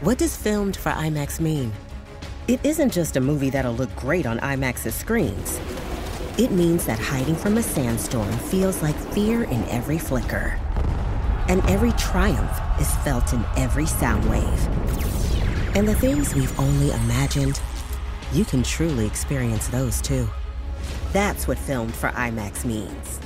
What does filmed for IMAX mean? It isn't just a movie that'll look great on IMAX's screens. It means that hiding from a sandstorm feels like fear in every flicker. And every triumph is felt in every sound wave. And the things we've only imagined, you can truly experience those too. That's what filmed for IMAX means.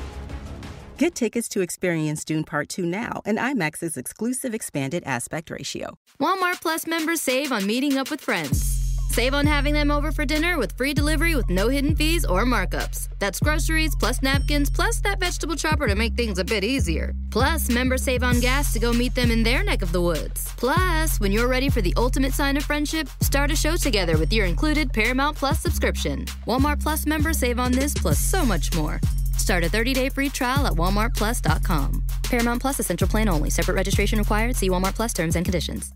Get tickets to experience Dune Part 2 now and IMAX's exclusive expanded aspect ratio. Walmart Plus members save on meeting up with friends. Save on having them over for dinner with free delivery with no hidden fees or markups. That's groceries, plus napkins, plus that vegetable chopper to make things a bit easier. Plus, members save on gas to go meet them in their neck of the woods. Plus, when you're ready for the ultimate sign of friendship, start a show together with your included Paramount Plus subscription. Walmart Plus members save on this plus so much more. Start a 30-day free trial at walmartplus.com. Paramount Plus Essential Plan only. Separate registration required. See Walmart Plus terms and conditions.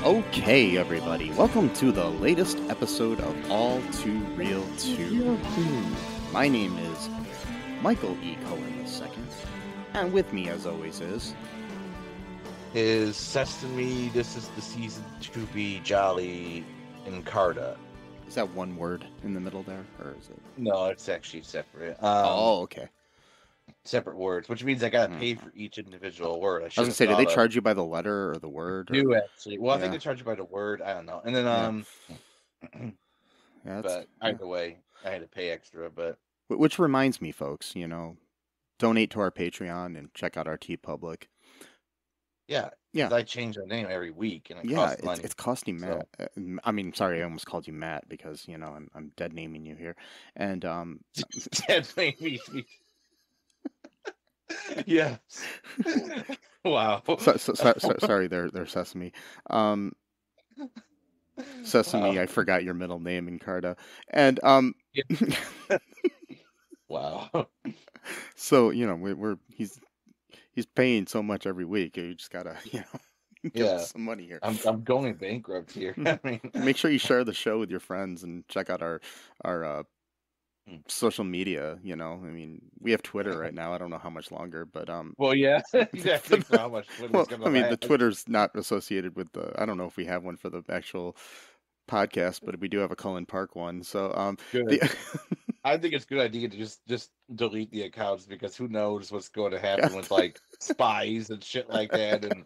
Okay, everybody, welcome to the latest episode of All Too Real 2. My name is Michael E. Cohen II, and with me, as always, is Sesame. This is the season to be jolly in Carta. Is that one word in the middle there, or is it? No, it's actually separate. Okay. Separate words, which means I gotta pay for each individual word. I was gonna say, do they charge you by the letter or the word? Do actually? Well, I think they charge you by the word. I don't know. And then but either way, I had to pay extra. But which reminds me, folks, donate to our Patreon and check out our TeePublic. Yeah. I change the name every week, and it costs money. It's costing Matt. So. I mean, sorry, I almost called you Matt because I'm dead naming you here, and dead naming me. Yes. Wow. Sorry, there, Sesame. Sesame, wow. I forgot your middle name in Carta, and Wow. So he's paying so much every week. You just gotta give us some money here. I'm going bankrupt here. I mean, make sure you share the show with your friends and check out our social media. I mean, we have Twitter right now. I don't know how much longer, but well, yeah, exactly. For how much the Twitter's not associated with the. I don't know if we have one for the actual podcast, but we do have a Cullen Park one. So I think it's a good idea to just delete the accounts, because who knows what's going to happen with like spies and shit like that and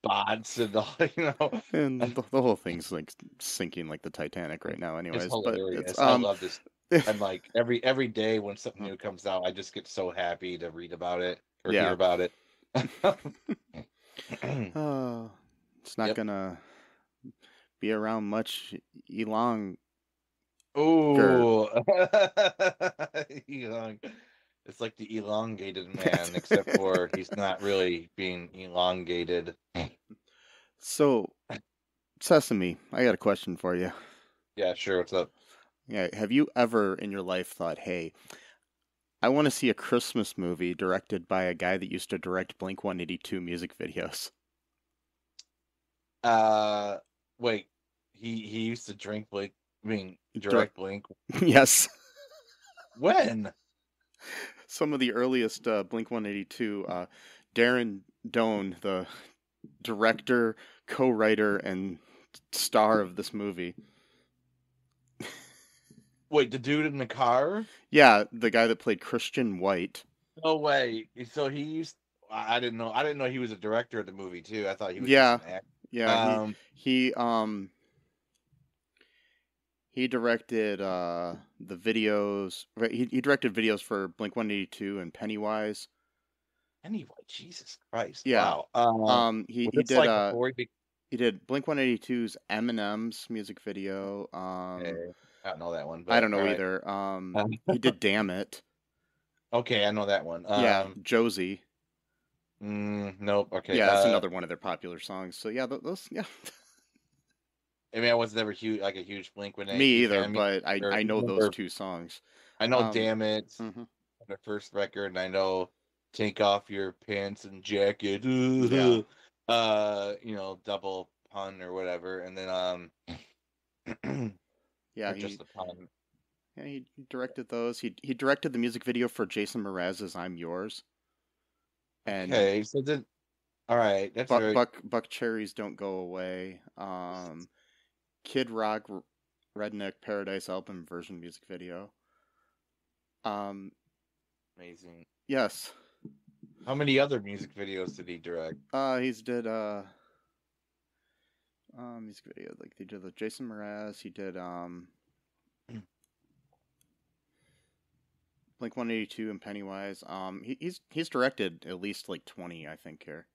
bots and all, And the whole thing's like sinking like the Titanic right now. Anyways, it's hilarious. But I love this. I'm like every day when something new comes out, I just get so happy to read about it or hear about it. It's not gonna be around much long. Oh, it's like the elongated man, except for he's not really being elongated. So, Sesame, I got a question for you. Yeah, sure. What's up? Yeah, have you ever in your life thought, hey, I want to see a Christmas movie directed by a guy that used to direct Blink-182 music videos? Wait, he used to direct Blink? Yes. When? Some of the earliest Blink-182, Darren Doan, the director, co-writer, and star of this movie. Wait, the dude in the car? Yeah, the guy that played Christian White. No way. So he used. I didn't know. I didn't know he was a director of the movie too. I thought he was. Yeah, just an actor. Yeah. He directed the videos. He directed videos for Blink-182 and Pennywise. Pennywise, Jesus Christ! Yeah. Wow. He did like before he He did Blink-182's Eminem's music video. Okay. I don't know that one. But, I don't know all either. He did Damn It. Okay, I know that one. Yeah, Josie. Nope. Okay. Yeah, that's another one of their popular songs. So yeah, those. Yeah. I mean, I was never a huge Blink-182. Me either, but I know those two songs. I know Damn It, mhm. the first record, and I know Take Off Your Pants and Jacket. Yeah. Double pun or whatever, and then yeah, just a pun. Yeah, he directed those. He directed the music video for Jason Mraz's "I'm Yours." And okay, so then, all right, that's very... Buck Cherries Don't Go Away. Kid Rock Redneck Paradise album version music video. Amazing. Yes. How many other music videos did he direct? He's did music video, like they did the Jason Mraz. He did Blink-182 and Pennywise. He's directed at least like 20, I think, here.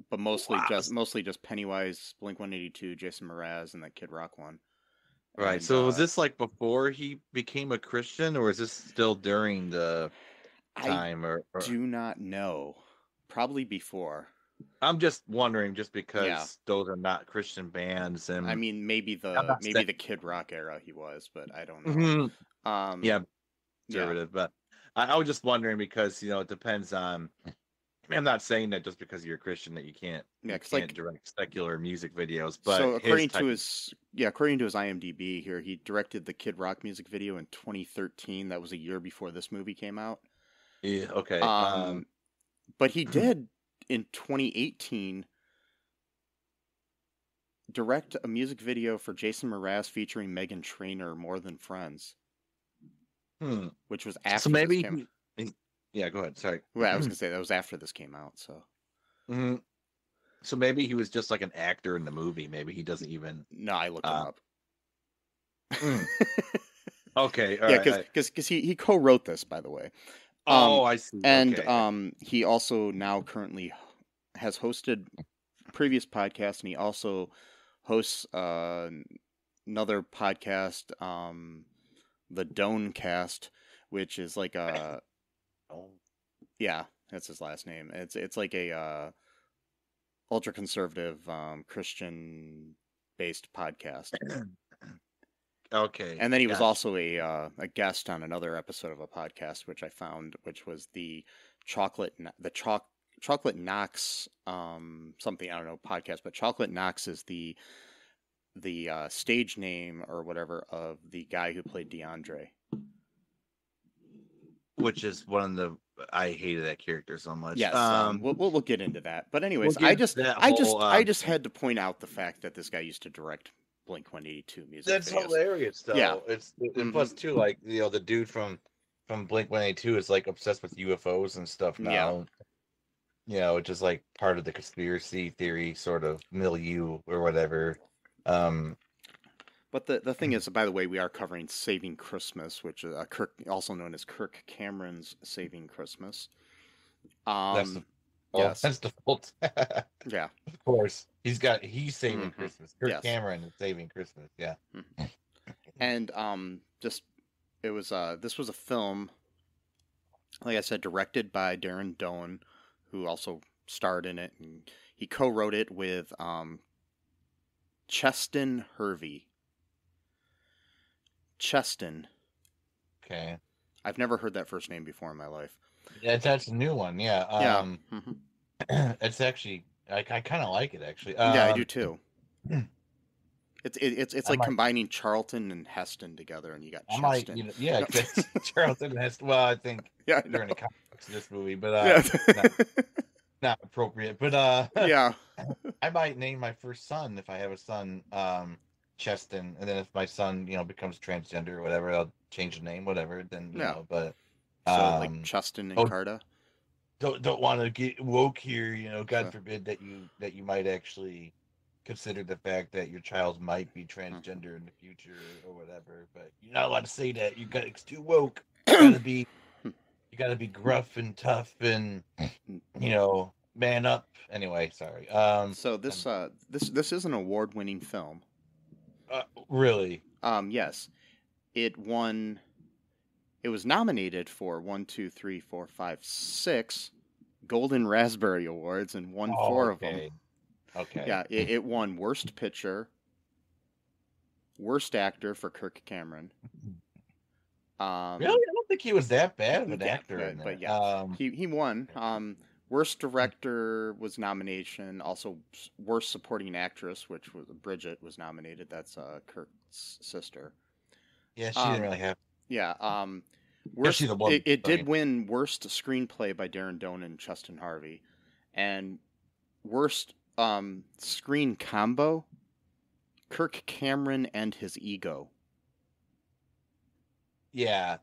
But mostly just Pennywise, Blink-182, Jason Mraz, and that Kid Rock one. Right. And, so was this like before he became a Christian, or is this still during the time? Or do not know. Probably before. I'm just wondering, just because those are not Christian bands, and I mean, maybe the Kid Rock era he was, but I don't know. Conservative, but I was just wondering because it depends on. I mean, I'm not saying that just because you're a Christian that you can't direct secular music videos, but so according to his IMDb here, he directed the Kid Rock music video in 2013. That was a year before this movie came out. Yeah. Okay. But he did in 2018 direct a music video for Jason Mraz featuring Meghan Trainor, More Than Friends. Which was after. So maybe. Yeah, go ahead. Sorry. Well, I was gonna say that was after this came out. So. So maybe he was just like an actor in the movie. Maybe he doesn't even. No, I looked him up. Okay. All right. Because he co-wrote this, by the way. I see. And he also now currently has hosted previous podcasts, and he also hosts another podcast, the Donecast, which is like a that's his last name. It's like a ultra conservative Christian based podcast. Okay. And then he was also a guest on another episode of a podcast, which I found, which was the Chocolate Knox something, I don't know, podcast, but Chocolate Knox is the stage name or whatever of the guy who played Diondre. Which is one of the I hated that character so much. Yes, we'll get into that. But anyways, I just had to point out the fact that this guy used to direct Blink-182 music. That's videos. hilarious, though. Yeah, and plus too, like the dude from Blink-182 is like obsessed with UFOs and stuff now. Yeah, which is like part of the conspiracy theory sort of milieu or whatever. But the thing is, by the way, we are covering Saving Christmas, which is Kirk, also known as Kirk Cameron's Saving Christmas. That's the fault. Yeah, of course. He's Saving Christmas. Kirk Cameron is Saving Christmas. Yeah. And this was a film, like I said, directed by Darren Doan, who also starred in it, and he co-wrote it with Cheston Hervey. Cheston. Okay. I've never heard that first name before in my life. Yeah, that's a new one. Yeah. It's actually I kind of like it actually. Yeah, I do too. It's like combining Charlton and Heston together, and you got Cheston. Charlton and Heston. Well, I think they're in the comics of this movie, but not appropriate. But I might name my first son if I have a son. Cheston, and then if my son, becomes transgender or whatever, I'll change the name, whatever. Then but so like Cheston and Carta. Don't want to get woke here, God forbid that you might actually consider the fact that your child might be transgender in the future or whatever. But you're not allowed to say that. It's too woke. You gotta be gruff and tough and man up. Anyway, sorry. So this is an award-winning film. Really? Yes. It was nominated for 6 Golden Raspberry Awards and won 4 of them. Okay. Yeah, it won Worst Picture, Worst Actor for Kirk Cameron. Really? I don't think he was that bad of an actor. But yeah, he won. Worst Director was nomination. Also, Worst Supporting Actress, which was Bridgette was nominated. That's Kirk's sister. Yeah, she didn't really have. Yeah. Worst, it did win Worst Screenplay by Darren Doan and Justin Harvey, and Worst Screen Combo, Kirk Cameron and His Ego. Yeah,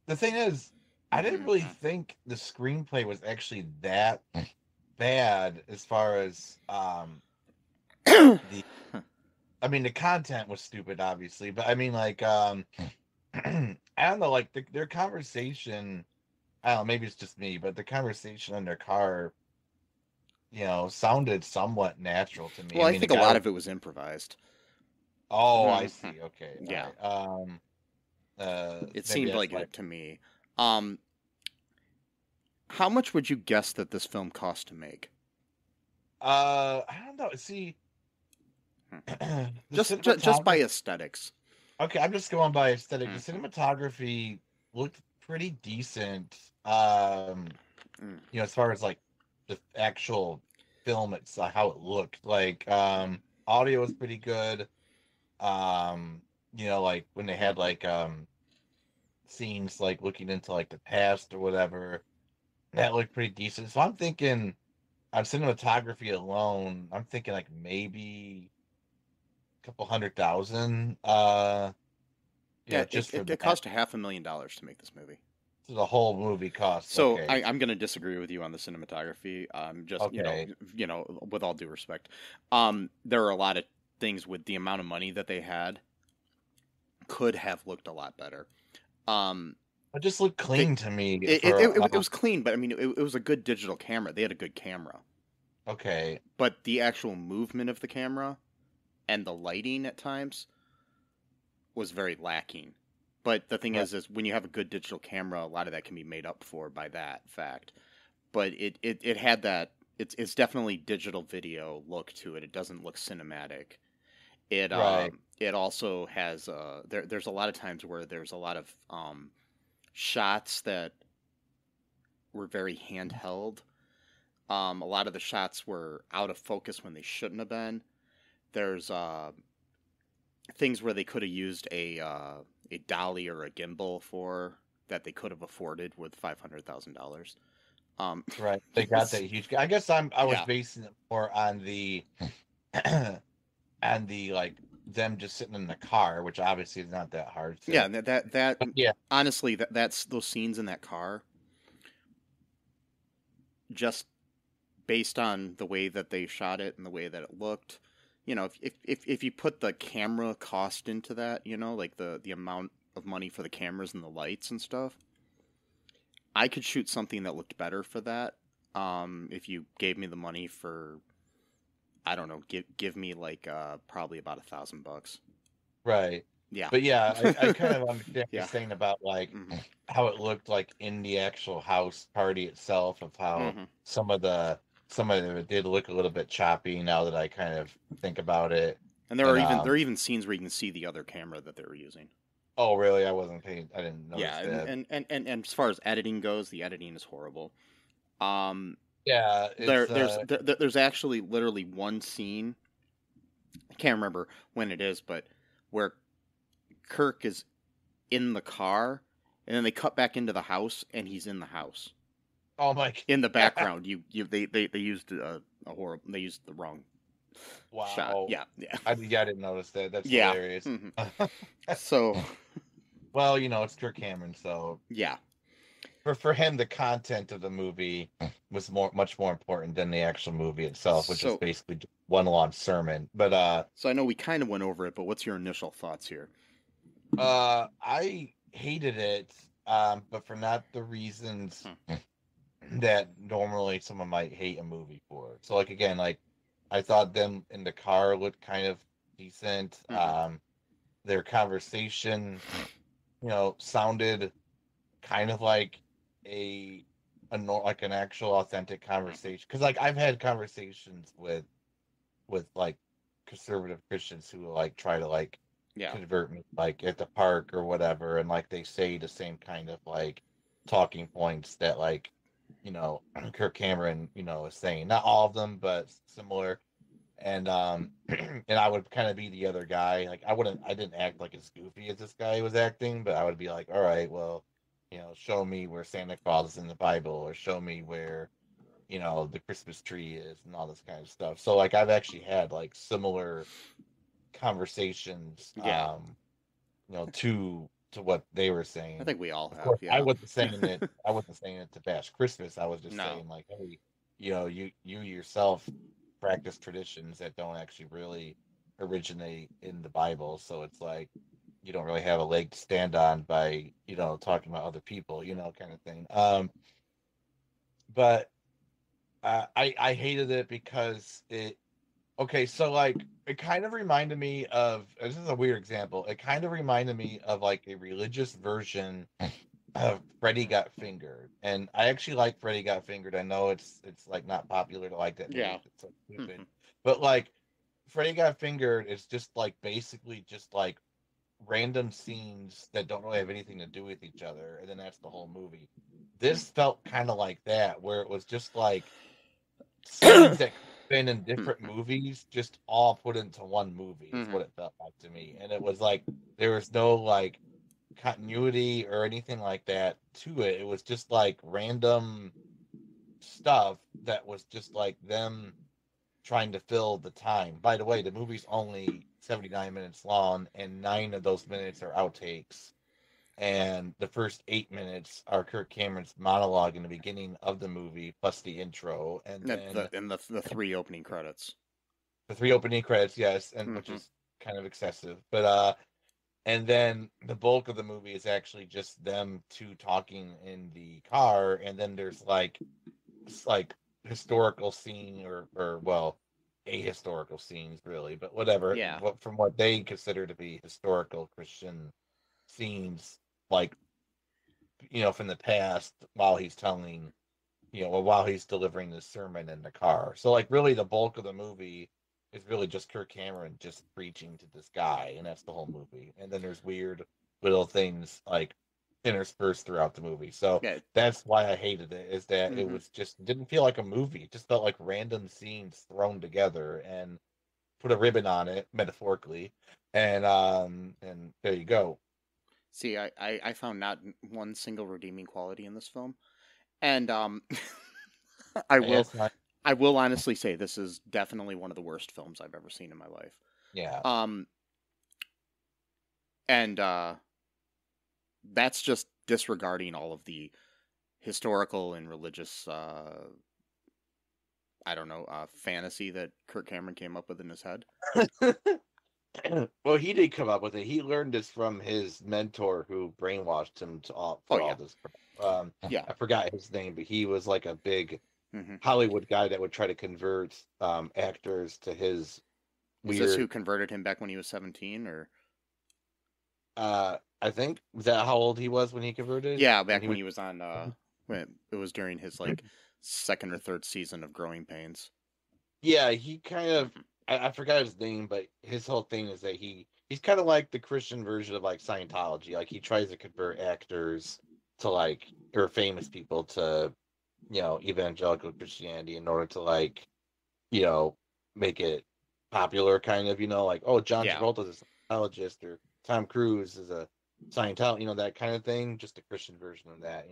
the thing is, I didn't really think the screenplay was actually that bad as far as the content was stupid, obviously, but I mean, like, I don't know, like their conversation, I don't know, maybe it's just me, but the conversation in their car, sounded somewhat natural to me. Well, I think a lot of it was improvised. Oh, I see. Okay. Yeah. Right. It seemed like it to me. How much would you guess that this film cost to make? I don't know. See, just by aesthetics. Okay, I'm just going by aesthetic. The cinematography looked pretty decent. As far as like the actual film, it's how it looked. Like, audio was pretty good. Like when they had like scenes like looking into like the past or whatever, that looked pretty decent. So I'm thinking on cinematography alone, I'm thinking like maybe a couple $100,000. It cost $500,000 to make this movie. So the whole movie cost. So okay. I'm going to disagree with you on the cinematography. Just okay. With all due respect, there are a lot of things with the amount of money that they had could have looked a lot better. It just looked clean to me. It was clean, but I mean, it was a good digital camera. They had a good camera. Okay. But the actual movement of the camera and the lighting at times was very lacking. But the thing is when you have a good digital camera, a lot of that can be made up for by that fact. But it had that, it's definitely digital video look to it. It doesn't look cinematic. It also has there's a lot of times where there's a lot of shots that were very handheld. A lot of the shots were out of focus when they shouldn't have been. There's things where they could have used a dolly or a gimbal for that they could have afforded with $500,000. Right, they got that huge. I guess I was basing it more on the and the like them just sitting in the car, which obviously is not that hard. So. Yeah, that honestly, that's those scenes in that car. Just based on the way that they shot it and the way that it looked, if you put the camera cost into that, like the amount of money for the cameras and the lights and stuff, I could shoot something that looked better for that. If you gave me the money for, I don't know, give me like probably about $1,000. Right. Yeah. But yeah, I kind of understand what you're saying about like how it looked like in the actual house party itself, of how some of it did look a little bit choppy now that I kind of think about it. And there are even scenes where you can see the other camera that they were using. Oh, really? I didn't notice that. Yeah, and as far as editing goes, the editing is horrible. Yeah, there's actually literally one scene, I can't remember when it is, but where Kirk is in the car, and then they cut back into the house, and he's in the house. Oh my! In the background, they used they used the wrong shot. Yeah. I didn't notice that. That's hilarious. Mm-hmm. So, well, it's Kirk Cameron, so yeah. For him, the content of the movie was much more important than the actual movie itself, which is basically just one long sermon. But so I know we kind of went over it, but what's your initial thoughts here? I hated it, but for not the reasons that normally someone might hate a movie for. So like again, like I thought them in the car looked kind of decent. Their conversation, sounded kind of like like an actual authentic conversation. Because like I've had conversations with like conservative Christians who like try to like convert me like at the park or whatever, and like they say the same kind of like talking points that like Kirk Cameron is saying. Not all of them, but similar. And and I would kind of be the other guy. Like I didn't act like as goofy as this guy was acting, but I would be like, all right, well, show me where Santa Claus is in the Bible, or show me where the Christmas tree is, and all this kind of stuff. So like I've actually had like similar conversations to what they were saying. I think we all have. Course, I wasn't saying it to bash Christmas. I was just saying like, hey, you yourself practice traditions that don't actually really originate in the Bible, so it's like you don't really have a leg to stand on by talking about other people, kind of thing. But I hated it because so like it kind of reminded me of, this is a weird example, it kind of reminded me of like a religious version of Freddy Got Fingered. And I actually like Freddy Got Fingered. I know it's like not popular to like that movie. Yeah. It's so stupid. But like Freddy Got Fingered is just like basically just like random scenes that don't really have anything to do with each other, and then that's the whole movie. This felt kind of like that, where it was just like scenes that been in different movies just all put into one movie is what it felt like to me. And it was like there was no like continuity or anything like that to it. It was just like random stuff that was just like them trying to fill the time. By the way, the movie's only 79 minutes long, and 9 of those minutes are outtakes, and the first 8 minutes are Kirk Cameron's monologue in the beginning of the movie plus the intro, and then the 3 opening credits. The 3 opening credits, yes, and which is kind of excessive, but and then the bulk of the movie is actually just them two talking in the car, and then there's like historical scene or well, ahistorical scenes really, but whatever. Yeah. From what they consider to be historical Christian scenes, like from the past, while he's telling, while he's delivering this sermon in the car. So like really the bulk of the movie is really just Kirk Cameron just preaching to this guy, and that's the whole movie. And then there's weird little things like interspersed throughout the movie. So that's why I hated it, is that it was just didn't feel like a movie. It just felt like random scenes thrown together and put a ribbon on it, metaphorically, and there you go. See, I found not one single redeeming quality in this film, and I will honestly say this is definitely one of the worst films I've ever seen in my life. Yeah. And that's just disregarding all of the historical and religious, fantasy that Kirk Cameron came up with in his head. Well, he did come up with it. He learned this from his mentor who brainwashed him to all this. I forgot his name, but he was like a big Hollywood guy that would try to convert actors to his weird... Is this who converted him back when he was 17, or? I think, was that how old he was when he converted? Yeah, back when he was on, when it was during his like second or third season of Growing Pains. Yeah, he kind of, I forgot his name, but his whole thing is that he's kind of like the Christian version of like Scientology. Like he tries to convert actors to like, or famous people to, evangelical Christianity in order to like, make it popular, kind of, like, oh, John Travolta's a Scientologist, or Tom Cruise is a Scientologist, that kind of thing. Just a Christian version of that,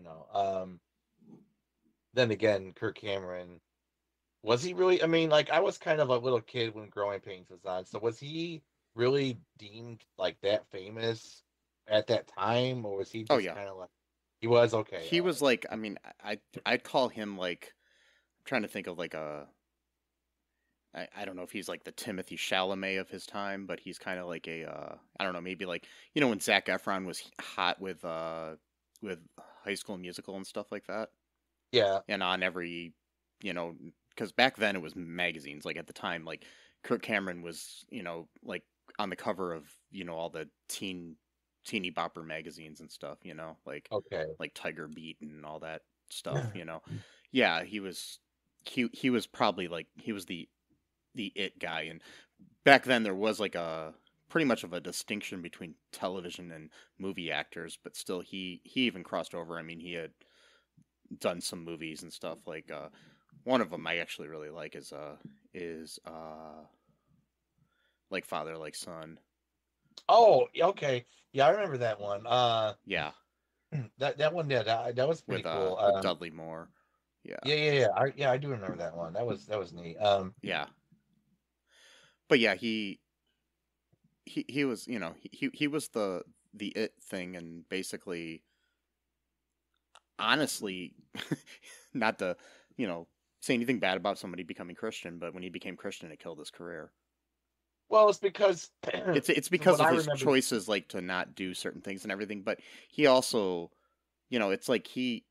Then again, Kirk Cameron, was he really? I mean, like, I was kind of a little kid when Growing Pains was on, so was he really deemed like that famous at that time, or was he just kind of like, he was? Okay, he was like, I mean, I'd call him like, I'm trying to think of like I don't know if he's like the Timothy Chalamet of his time, but he's kind of like a I don't know, maybe like, when Zac Efron was hot with High School Musical and stuff like that. Yeah. And on every, because back then it was magazines. Like at the time, like Kirk Cameron was, like on the cover of, all the teeny bopper magazines and stuff, like like Tiger Beat and all that stuff, Yeah, he was probably like he was the it guy. And back then there was like a pretty much of a distinction between television and movie actors, but still he even crossed over. I mean, he had done some movies and stuff. Like one of them I actually really like is Like Father Like Son. Oh, okay. Yeah, I remember that one. Yeah. That one did. That was pretty cool. With Dudley Moore. Yeah. I do remember that one. That was neat. Yeah. But yeah, he was, he was the it thing, and basically, honestly, not to, say anything bad about somebody becoming Christian, but when he became Christian, it killed his career. Well, it's because it's because of his choices, like to not do certain things and everything. But he also, it's like he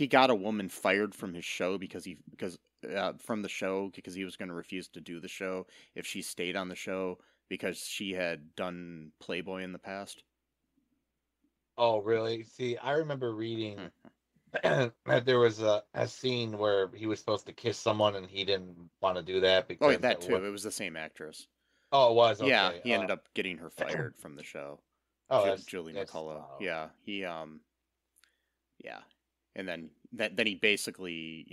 got a woman fired from his show because he was going to refuse to do the show if she stayed on the show because she had done Playboy in the past. Oh, really? See, I remember reading that there was a scene where he was supposed to kiss someone and he didn't want to do that because that too. It was the same actress. Oh, it was? Okay. Yeah, he ended up getting her fired from the show. Oh, that's Julie McCullough. Yeah, he yeah, and then he basically,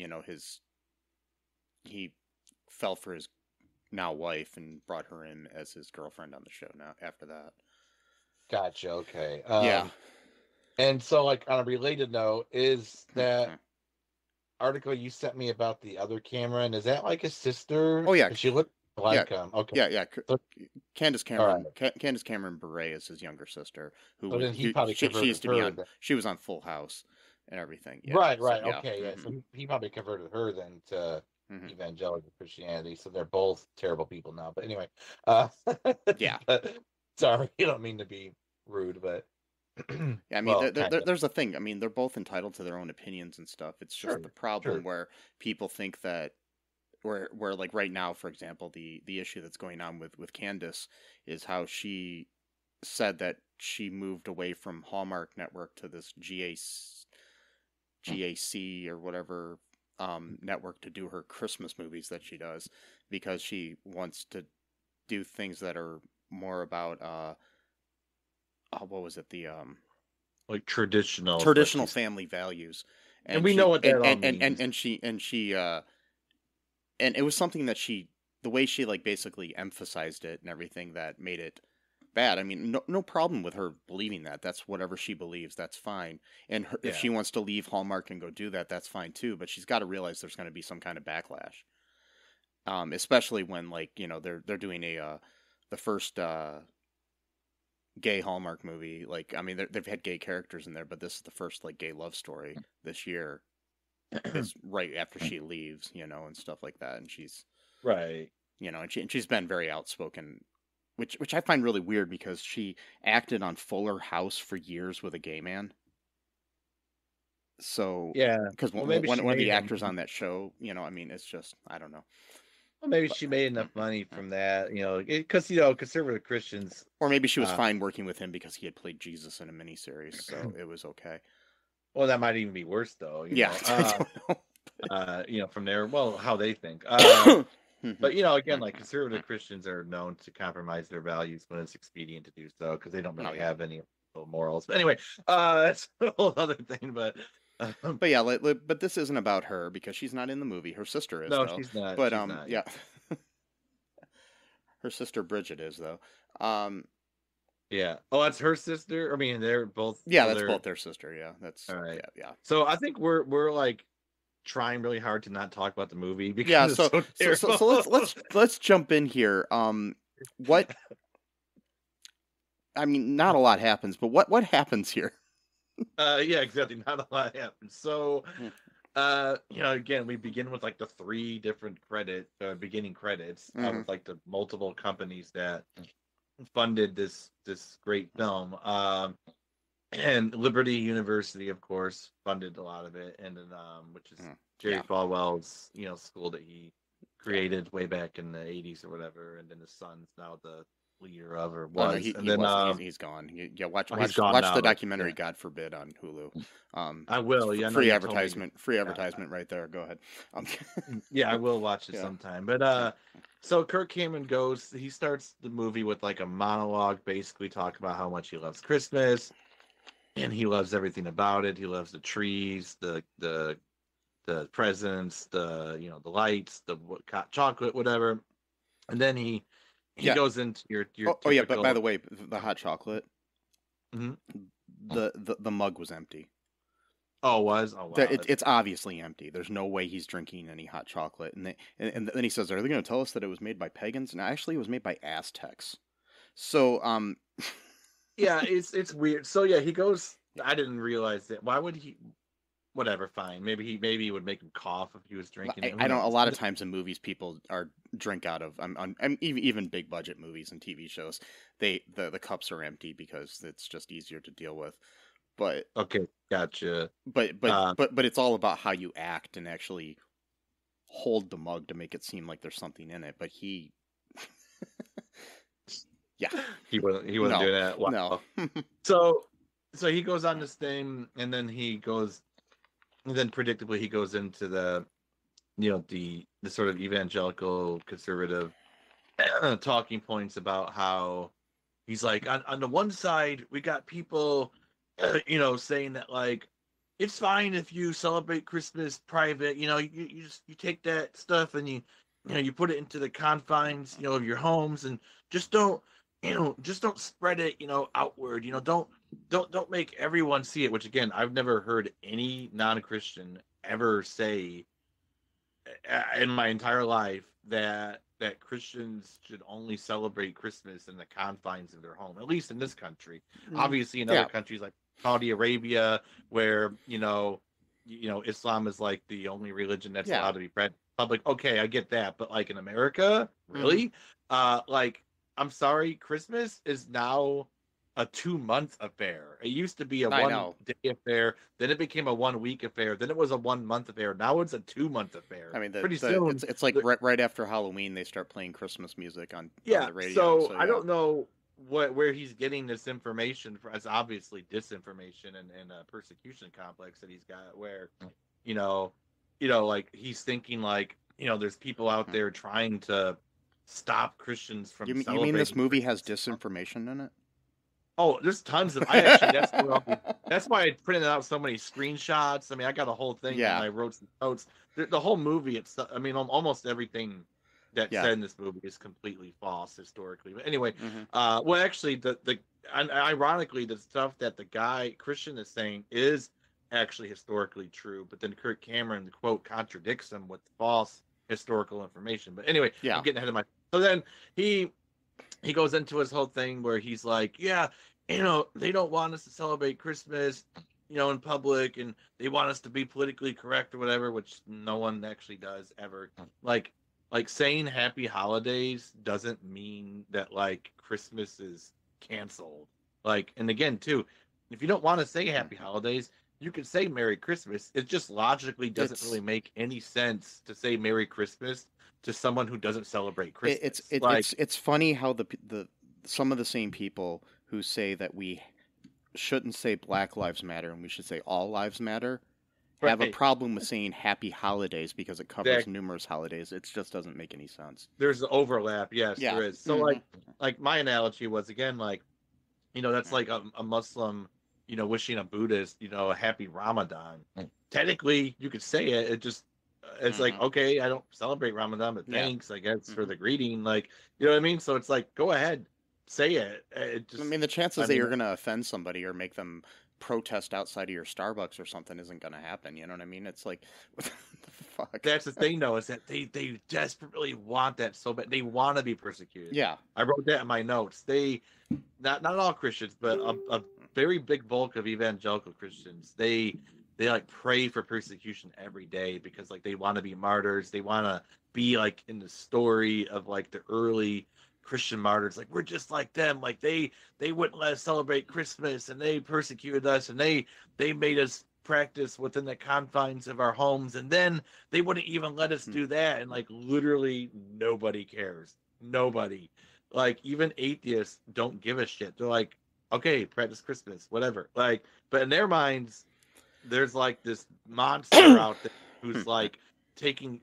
he fell for his now wife and brought her in as his girlfriend on the show now after that. Gotcha. Okay. Yeah. And so, like, on a related note, is that article you sent me about the other Cameron, is that like his sister? Oh, yeah. She looked like okay. Yeah. Candace Cameron. Right. Candace Cameron Bure is his younger sister. She used to be on. She was on Full House and everything. Yeah. Right. So, okay. Yeah. So he probably converted her then to evangelical Christianity. So they're both terrible people now. But anyway. Yeah. Sorry, I don't mean to be rude, but. Yeah, I mean, there's a thing. I mean, they're both entitled to their own opinions and stuff. It's just the problem where people think that, where like right now, for example, the issue that's going on with Candace is how she said that she moved away from Hallmark Network to this GAC or whatever network to do her Christmas movies that she does because she wants to do things that are more about what was it? The like traditional family values, and we know what that all means. And it was something that the way she like basically emphasized it and everything that made it bad. I mean, no problem with her believing that. That's whatever she believes. That's fine. And if she wants to leave Hallmark and go do that, that's fine too. But she's got to realize there's going to be some kind of backlash, especially when like they're doing the first. Gay Hallmark movie. Like, I mean, they've had gay characters in there, but this is the first like gay love story this year. It's right after she leaves, and stuff like that, and she's right, and she's been very outspoken, which I find really weird because she acted on Fuller House for years with a gay man. So because one of the actors on that show, I mean, it's just I don't know. Well, maybe she made enough money from that, because conservative Christians. Or maybe she was fine working with him because he had played Jesus in a miniseries, so it was okay. Well, that might even be worse, though. From there, how they think. But again, like conservative Christians are known to compromise their values when it's expedient to do so because they don't really have any morals. But anyway, that's a whole other thing. But yeah, but this isn't about her because she's not in the movie. Her sister is. No, she's not. But yeah, her sister Bridgette is though. Yeah. Oh, that's her sister. I mean, they're both. Yeah, that's both their sister. Yeah, that's all right. Yeah. So I think we're like trying really hard to not talk about the movie because so let's jump in here. What? I mean, not a lot happens, but what happens here? Yeah, exactly. Not a lot happens. So, again, we begin with like the 3 different beginning credits with like the multiple companies that funded this great film. And Liberty University, of course, funded a lot of it, and then which is Jerry Falwell's school that he created way back in the 80s or whatever, and then his son's now the leader of, or was. He's gone. Watch the documentary God Forbid on Hulu. I will. Free advertisement right there. Go ahead. Yeah, I will watch it sometime. But so Kirk Cameron he starts the movie with like a monologue, basically talking about how much he loves Christmas, and he loves everything about it. He loves the trees, the presents, the lights, the hot chocolate, whatever. And then he goes into your but by the way, the hot chocolate, the mug was empty. Oh, it was? Oh, wow. It's obviously empty. There's no way he's drinking any hot chocolate. And then he says, "Are they going to tell us that it was made by pagans?" And actually, it was made by Aztecs. So, yeah, it's weird. So yeah, he goes. I didn't realize that. Why would he? Whatever, fine. Maybe he would make him cough if he was drinking. I don't. A lot of times in movies, people drink out of. Even big budget movies and TV shows, the cups are empty because it's just easier to deal with. But okay, gotcha. But it's all about how you act and actually hold the mug to make it seem like there's something in it. But he, he wasn't doing that. Wow. No. So he goes on this thing, and then predictably he goes into the sort of evangelical conservative talking points about how he's like, on the one side we got people saying that like it's fine if you celebrate Christmas private, you take that stuff and you put it into the confines of your homes, and just don't spread it outward, don't make everyone see it, which again I've never heard any non-Christian ever say in my entire life that Christians should only celebrate Christmas in the confines of their home, at least in this country. Obviously in other countries like Saudi Arabia, where Islam is like the only religion that's allowed to be public, okay, I get that, but like in America, really? Like, I'm sorry, Christmas is now a 2-month affair. It used to be a 1-day affair, then it became a 1-week affair, then it was a 1-month affair. Now it's a 2-month affair. I mean, pretty soon it's like right after Halloween they start playing Christmas music on the radio. So I don't know where he's getting this information from. It's obviously disinformation and a persecution complex that he's got, where like he's thinking like there's people out there trying to stop Christians from celebrating. You mean this movie has disinformation in it? Oh, there's tons of. That's why I printed out so many screenshots. I mean, I got a whole thing and I wrote some notes. The whole movie, almost everything that said in this movie is completely false historically. But anyway, well, actually, ironically, the stuff that the guy Christian is saying is actually historically true. But then Kirk Cameron, quote, contradicts him with false historical information. But anyway, I'm getting ahead of my. So then he goes into his whole thing where he's like, they don't want us to celebrate Christmas, in public, and they want us to be politically correct or whatever, which no one actually does ever. Like saying happy holidays doesn't mean that like Christmas is canceled. Like, and again, too, if you don't want to say happy holidays, you can say Merry Christmas. It just logically doesn't really make any sense to say Merry Christmas to someone who doesn't celebrate Christmas. It's funny how the some of the same people who say that we shouldn't say Black Lives Matter and we should say All Lives Matter have a problem with saying Happy Holidays because it covers numerous holidays. It just doesn't make any sense. There's overlap, yes, there is. So like my analogy was again like, that's like a Muslim, wishing a Buddhist, a happy Ramadan. Technically, you could say it. It just it's like, okay, I don't celebrate Ramadan, but thanks, I guess, for the greeting. Like, you know what I mean? So it's like, go ahead, say it. The chances that you're going to offend somebody or make them protest outside of your Starbucks or something isn't going to happen. You know what I mean? It's like, what the fuck? That's the thing, though, is that they desperately want that so bad. They want to be persecuted. Yeah. I wrote that in my notes. They, not all Christians, but a very big bulk of evangelical Christians, they like pray for persecution every day because like they want to be martyrs. They want to be like in the story of like the early Christian martyrs. Like, we're just like them. Like, they wouldn't let us celebrate Christmas, and they persecuted us, and they made us practice within the confines of our homes, and then they wouldn't even let us do that. And like, literally nobody cares. Nobody. Like, even atheists don't give a shit. They're like, okay, practice Christmas, whatever. Like, but in their minds, there's like this monster out there who's like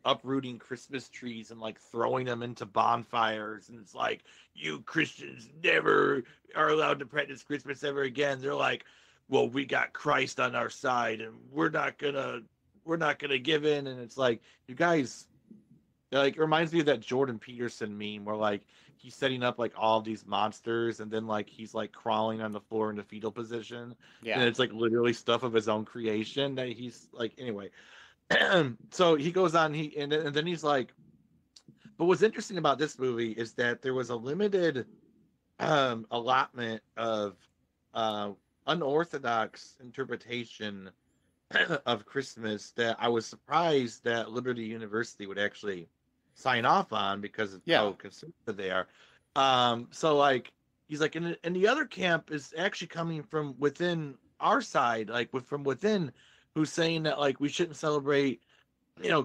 uprooting Christmas trees and like throwing them into bonfires, and it's like, you Christians never are allowed to practice Christmas ever again. They're like, well, we got Christ on our side, and we're not gonna give in. And it's like, you guys, like, it reminds me of that Jordan Peterson meme where like he's setting up like all these monsters, and then like he's like crawling on the floor in the fetal position, and it's like literally stuff of his own creation that he's like, anyway. So he goes on, and then he's like, but what's interesting about this movie is that there was a limited allotment of unorthodox interpretation of Christmas that I was surprised that Liberty University would actually sign off on, because of how conservative they are. So like, he's like, and the other camp is actually coming from within our side, like from within, who's saying that like we shouldn't celebrate,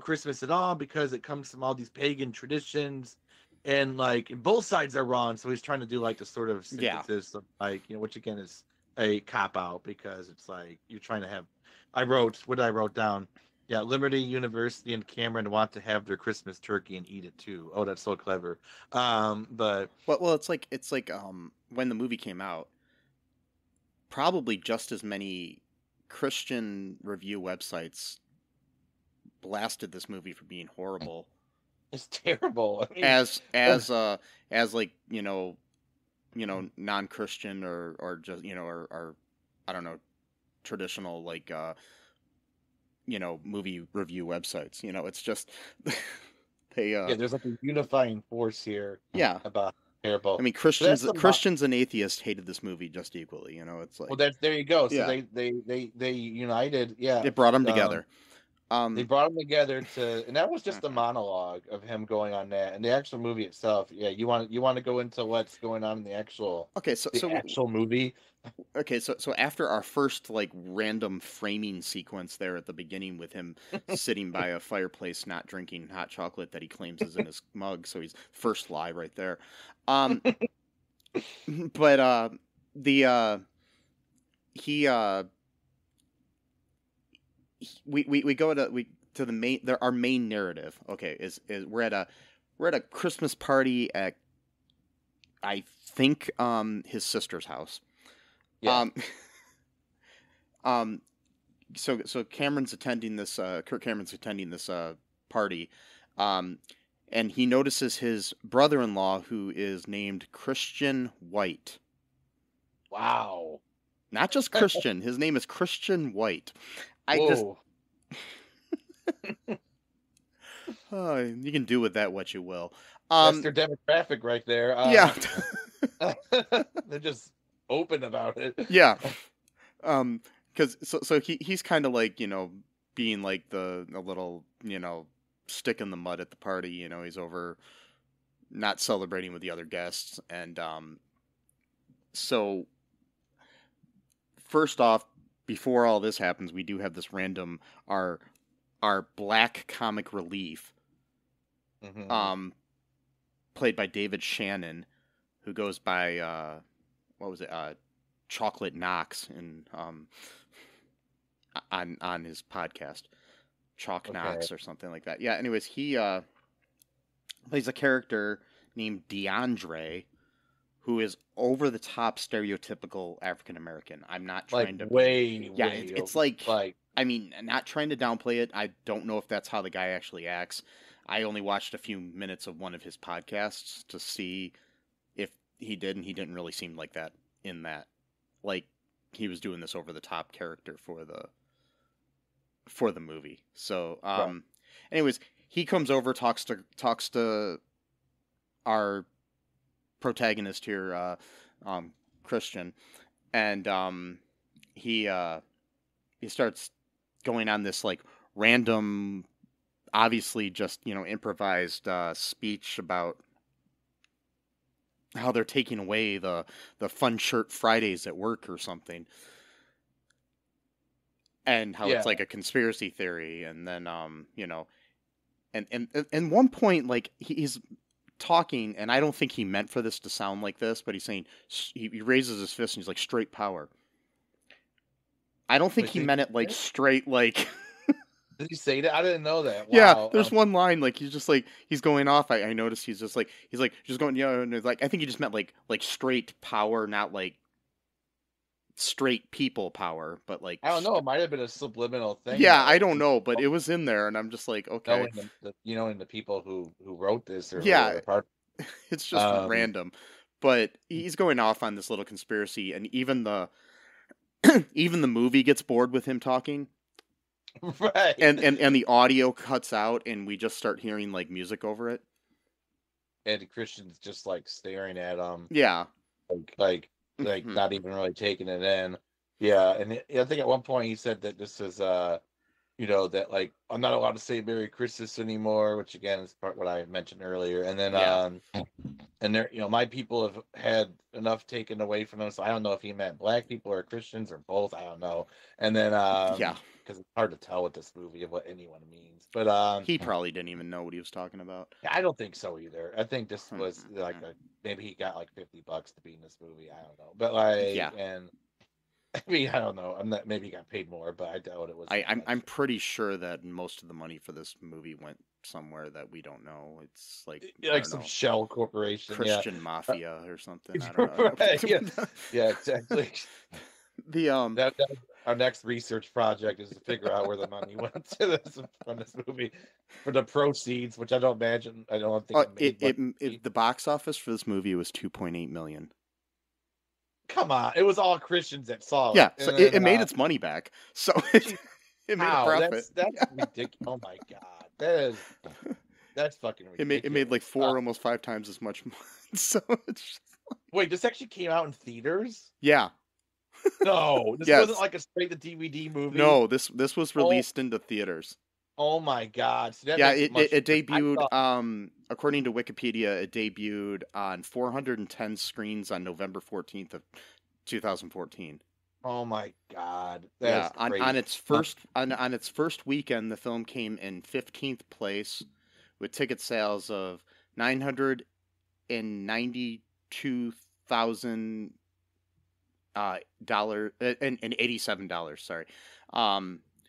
Christmas at all because it comes from all these pagan traditions, and like, and both sides are wrong. So he's trying to do like the sort of synthesis of like, which again is a cop out, because it's like you're trying to have. I wrote down. Yeah, Liberty University and Cameron want to have their Christmas turkey and eat it too. Oh, that's so clever. But well, it's like when the movie came out, probably just as many Christian review websites blasted this movie for being horrible. It's terrible. I mean, as like non-Christian or just or I don't know, traditional like movie review websites. It's just they there's like a unifying force here. About terrible. I mean, Christians and atheists hated this movie just equally. It's like, well, there you go. So they united. Yeah, it brought them together. They brought them together and that was just a monologue of him going on that, and the actual movie itself. Yeah, you want to go into what's going on in the actual actual movie. Okay, so after our first like random framing sequence there at the beginning with him sitting by a fireplace not drinking hot chocolate that he claims is in his mug, so he's first lie right there. But we go to the main, our main narrative. Okay, is we're at a Christmas party at, I think, his sister's house. Yeah. So Cameron's attending this. Kirk Cameron's attending this party, and he notices his brother-in-law, who is named Christian White. Wow. Not just Christian. His name is Christian White. Whoa. You can do with that what you will. That's their demographic right there. Yeah. They're just open about it. Yeah. Because he's kind of like, being like a little, stick in the mud at the party. He's over not celebrating with the other guests. And so first off, before all this happens, we do have this random, our black comic relief, played by David Shannon, who goes by, what was it? Chocolate Knox on his podcast, Chalk Knox or something like that. Yeah. Anyways, he plays a character named Diondre, who is over the top stereotypical African American. I'm not trying to it's like I mean, not trying to downplay it. I don't know if that's how the guy actually acts. I only watched a few minutes of one of his podcasts to see if he did, and he didn't really seem like that in that. Like, he was doing this over the top character for the movie. So, anyways, he comes over, talks to our protagonist here, Christian, and he starts going on this like random, obviously just improvised speech about how they're taking away the fun shirt Fridays at work or something. And how it's like a conspiracy theory, and then and one point, like, he's talking, and I don't think he meant for this to sound like this, but he's saying, he raises his fist and he's like, straight power. I don't think he meant it like straight, like. Did he say that? I didn't know that. Wow. Yeah, there's one line, like, he's just like, he's going off. I noticed he's just going, and like, I think he just meant like straight power, not like straight people power, but like, I don't know, it might have been a subliminal thing. Yeah, I don't know, but it was in there, and I'm just like, okay. Knowing the people who wrote this, or it's just random. But he's going off on this little conspiracy, and even the movie gets bored with him talking. Right. And the audio cuts out, and we just start hearing like music over it. And Christian's just like staring at him. Yeah. Like not even really taking it in. Yeah, and I think at one point he said that this is that like, I'm not allowed to say Merry Christmas anymore, which again is part what I mentioned earlier. And then and there, my people have had enough taken away from them. So I don't know if he meant black people or Christians or both. I don't know. And then because it's hard to tell with this movie of what anyone means. But he probably didn't even know what he was talking about. I don't think so either. I think this was like maybe he got like $50 to be in this movie. I don't know. But like, and I mean, I don't know. I'm not. Maybe he got paid more, but I doubt it was. I'm pretty sure that most of the money for this movie went somewhere that we don't know. It's like some shell corporation, Christian mafia or something. I don't know. Right, yeah, exactly. Our next research project is to figure out where the money went to this from this movie for the proceeds, which I don't think the box office for this movie was $2.8 million. Come on, it was all Christians that saw it. Yeah, so it made its money back. So it made a profit. That's ridiculous. Oh my god, that's fucking ridiculous. It made like almost 5 times as much money. So it's just wait, this actually came out in theaters? Yeah. No, this wasn't like a straight to DVD movie. No, this was released into theaters. Oh my god! So it debuted. According to Wikipedia, it debuted on 410 screens on November 14th of 2014. Oh my god! On its first weekend, the film came in 15th place with ticket sales of $992,000 and $87. Sorry.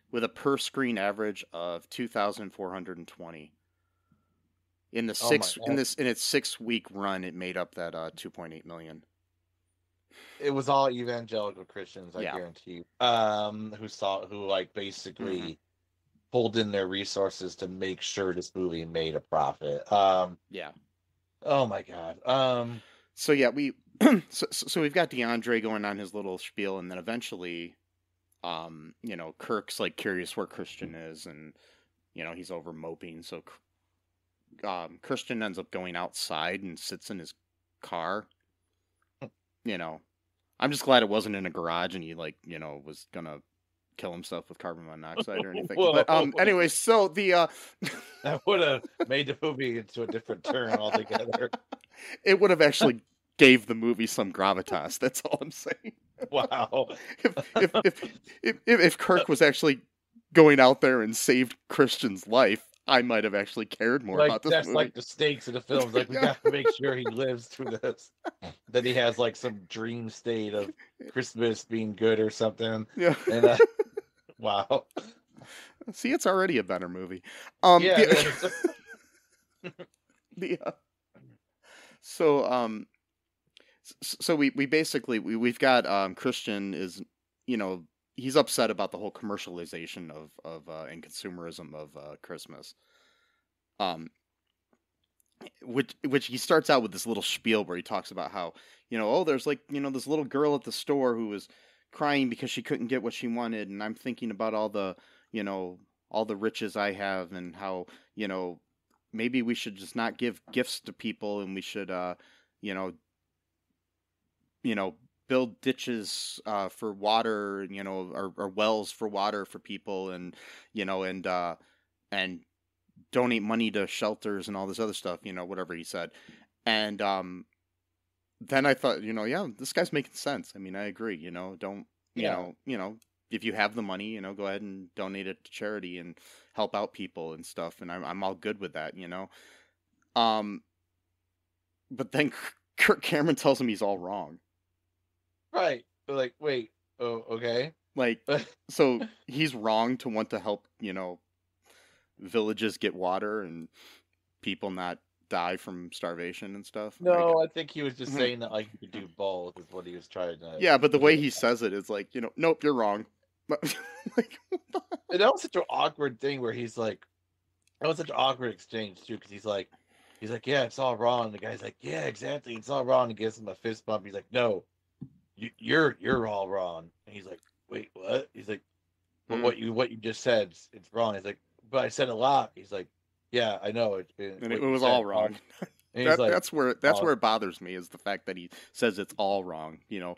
With a per screen average of 2,420. In its 6-week run, it made up that $2.8 million. It was all evangelical Christians, I guarantee you, who basically pulled in their resources to make sure this movie made a profit. Yeah. Oh my god. So yeah, so we've got Diondre going on his little spiel, and then eventually, Kirk's like curious where Christian is, and he's over moping. So Christian ends up going outside and sits in his car. I'm just glad it wasn't in a garage, and he was gonna kill himself with carbon monoxide or anything. But anyway, so the that would have made the movie into a different turn altogether. It would have actually gave the movie some gravitas. That's all I'm saying. Wow. If Kirk was actually going out there and saved Christian's life, I might have actually cared more about this movie. That's like the stakes of the film. Like, we got to make sure he lives through this. That he has like some dream state of Christmas being good or something. Yeah. And wow. See, it's already a better movie. So we basically we've got Christian is he's upset about the whole commercialization of and consumerism of Christmas. Which he starts out with this little spiel where he talks about how there's this little girl at the store who was crying because she couldn't get what she wanted, and I'm thinking about all the riches I have, and how maybe we should just not give gifts to people, and we should build ditches for water, or wells for water for people, and and donate money to shelters and all this other stuff, whatever he said. And then I thought, yeah, this guy's making sense. I mean, I agree. Don't if you have the money, go ahead and donate it to charity and help out people and stuff. And I'm all good with that. But then Kirk Cameron tells him he's all wrong. Right. Like, wait. Oh, okay. Like, so he's wrong to want to help, villages get water and people not die from starvation and stuff. No, I think he was just saying that, like, you could do both is what he was trying to. Yeah, but the way he says it is like, nope, you're wrong. Like, and that was such an awkward thing where he's like, that was such an awkward exchange too, because he's like, yeah, it's all wrong. The guy's like, yeah, exactly, it's all wrong. He gives him a fist bump. He's like, no, you're all wrong. And he's like, wait, what? He's like, well, what you just said, it's wrong. He's like, but I said a lot. He's like, yeah, I know it. And it was all wrong. That's where it bothers me, is the fact that he says it's all wrong. Yeah,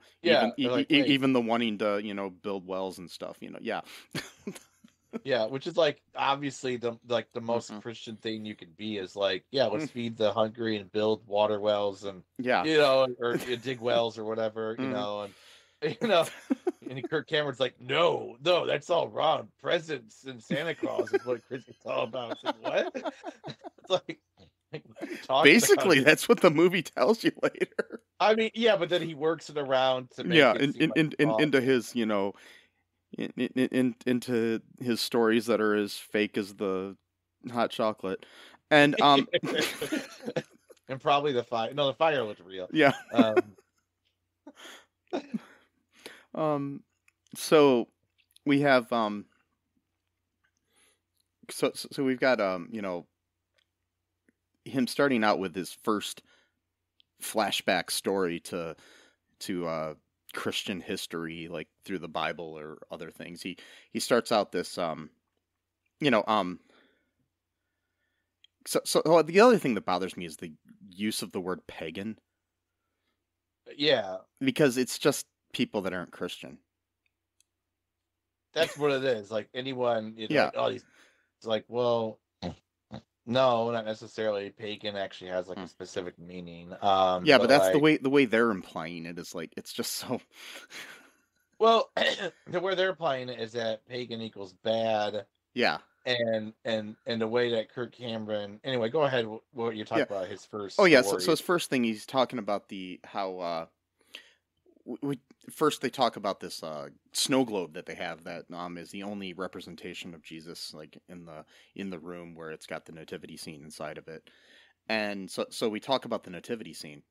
even the wanting to build wells and stuff. Yeah. Yeah, which is like obviously the most Christian thing you can be is like, yeah, let's feed the hungry and build water wells and or dig wells or whatever, and Kirk Cameron's like, no, that's all wrong. Presents and Santa Claus is what Christmas is all about. It's like, what? It's like basically that's what the movie tells you later. I mean, yeah, but then he works it around to make into his into his stories that are as fake as the hot chocolate, and and probably the fire. No, the fire looked real. Yeah. So we have so we've got him starting out with his first flashback story to Christian history, like through the Bible or other things. He starts out this so the other thing that bothers me is the use of the word pagan. Yeah, because it's just people that aren't Christian. That's what it is. Like anyone, like, it's like, well, no, not necessarily. Pagan actually has like a specific meaning. But that's like, the way they're implying it is like, it's just so. Well, the way they're implying it is that pagan equals bad. Yeah. And the way that Kirk Cameron. Anyway, go ahead. What you talk about his first. Oh yeah, so his first thing he's talking about how. First, they talk about this snow globe that they have that is the only representation of Jesus, like in the room where it's got the nativity scene inside of it, and so we talk about the nativity scene,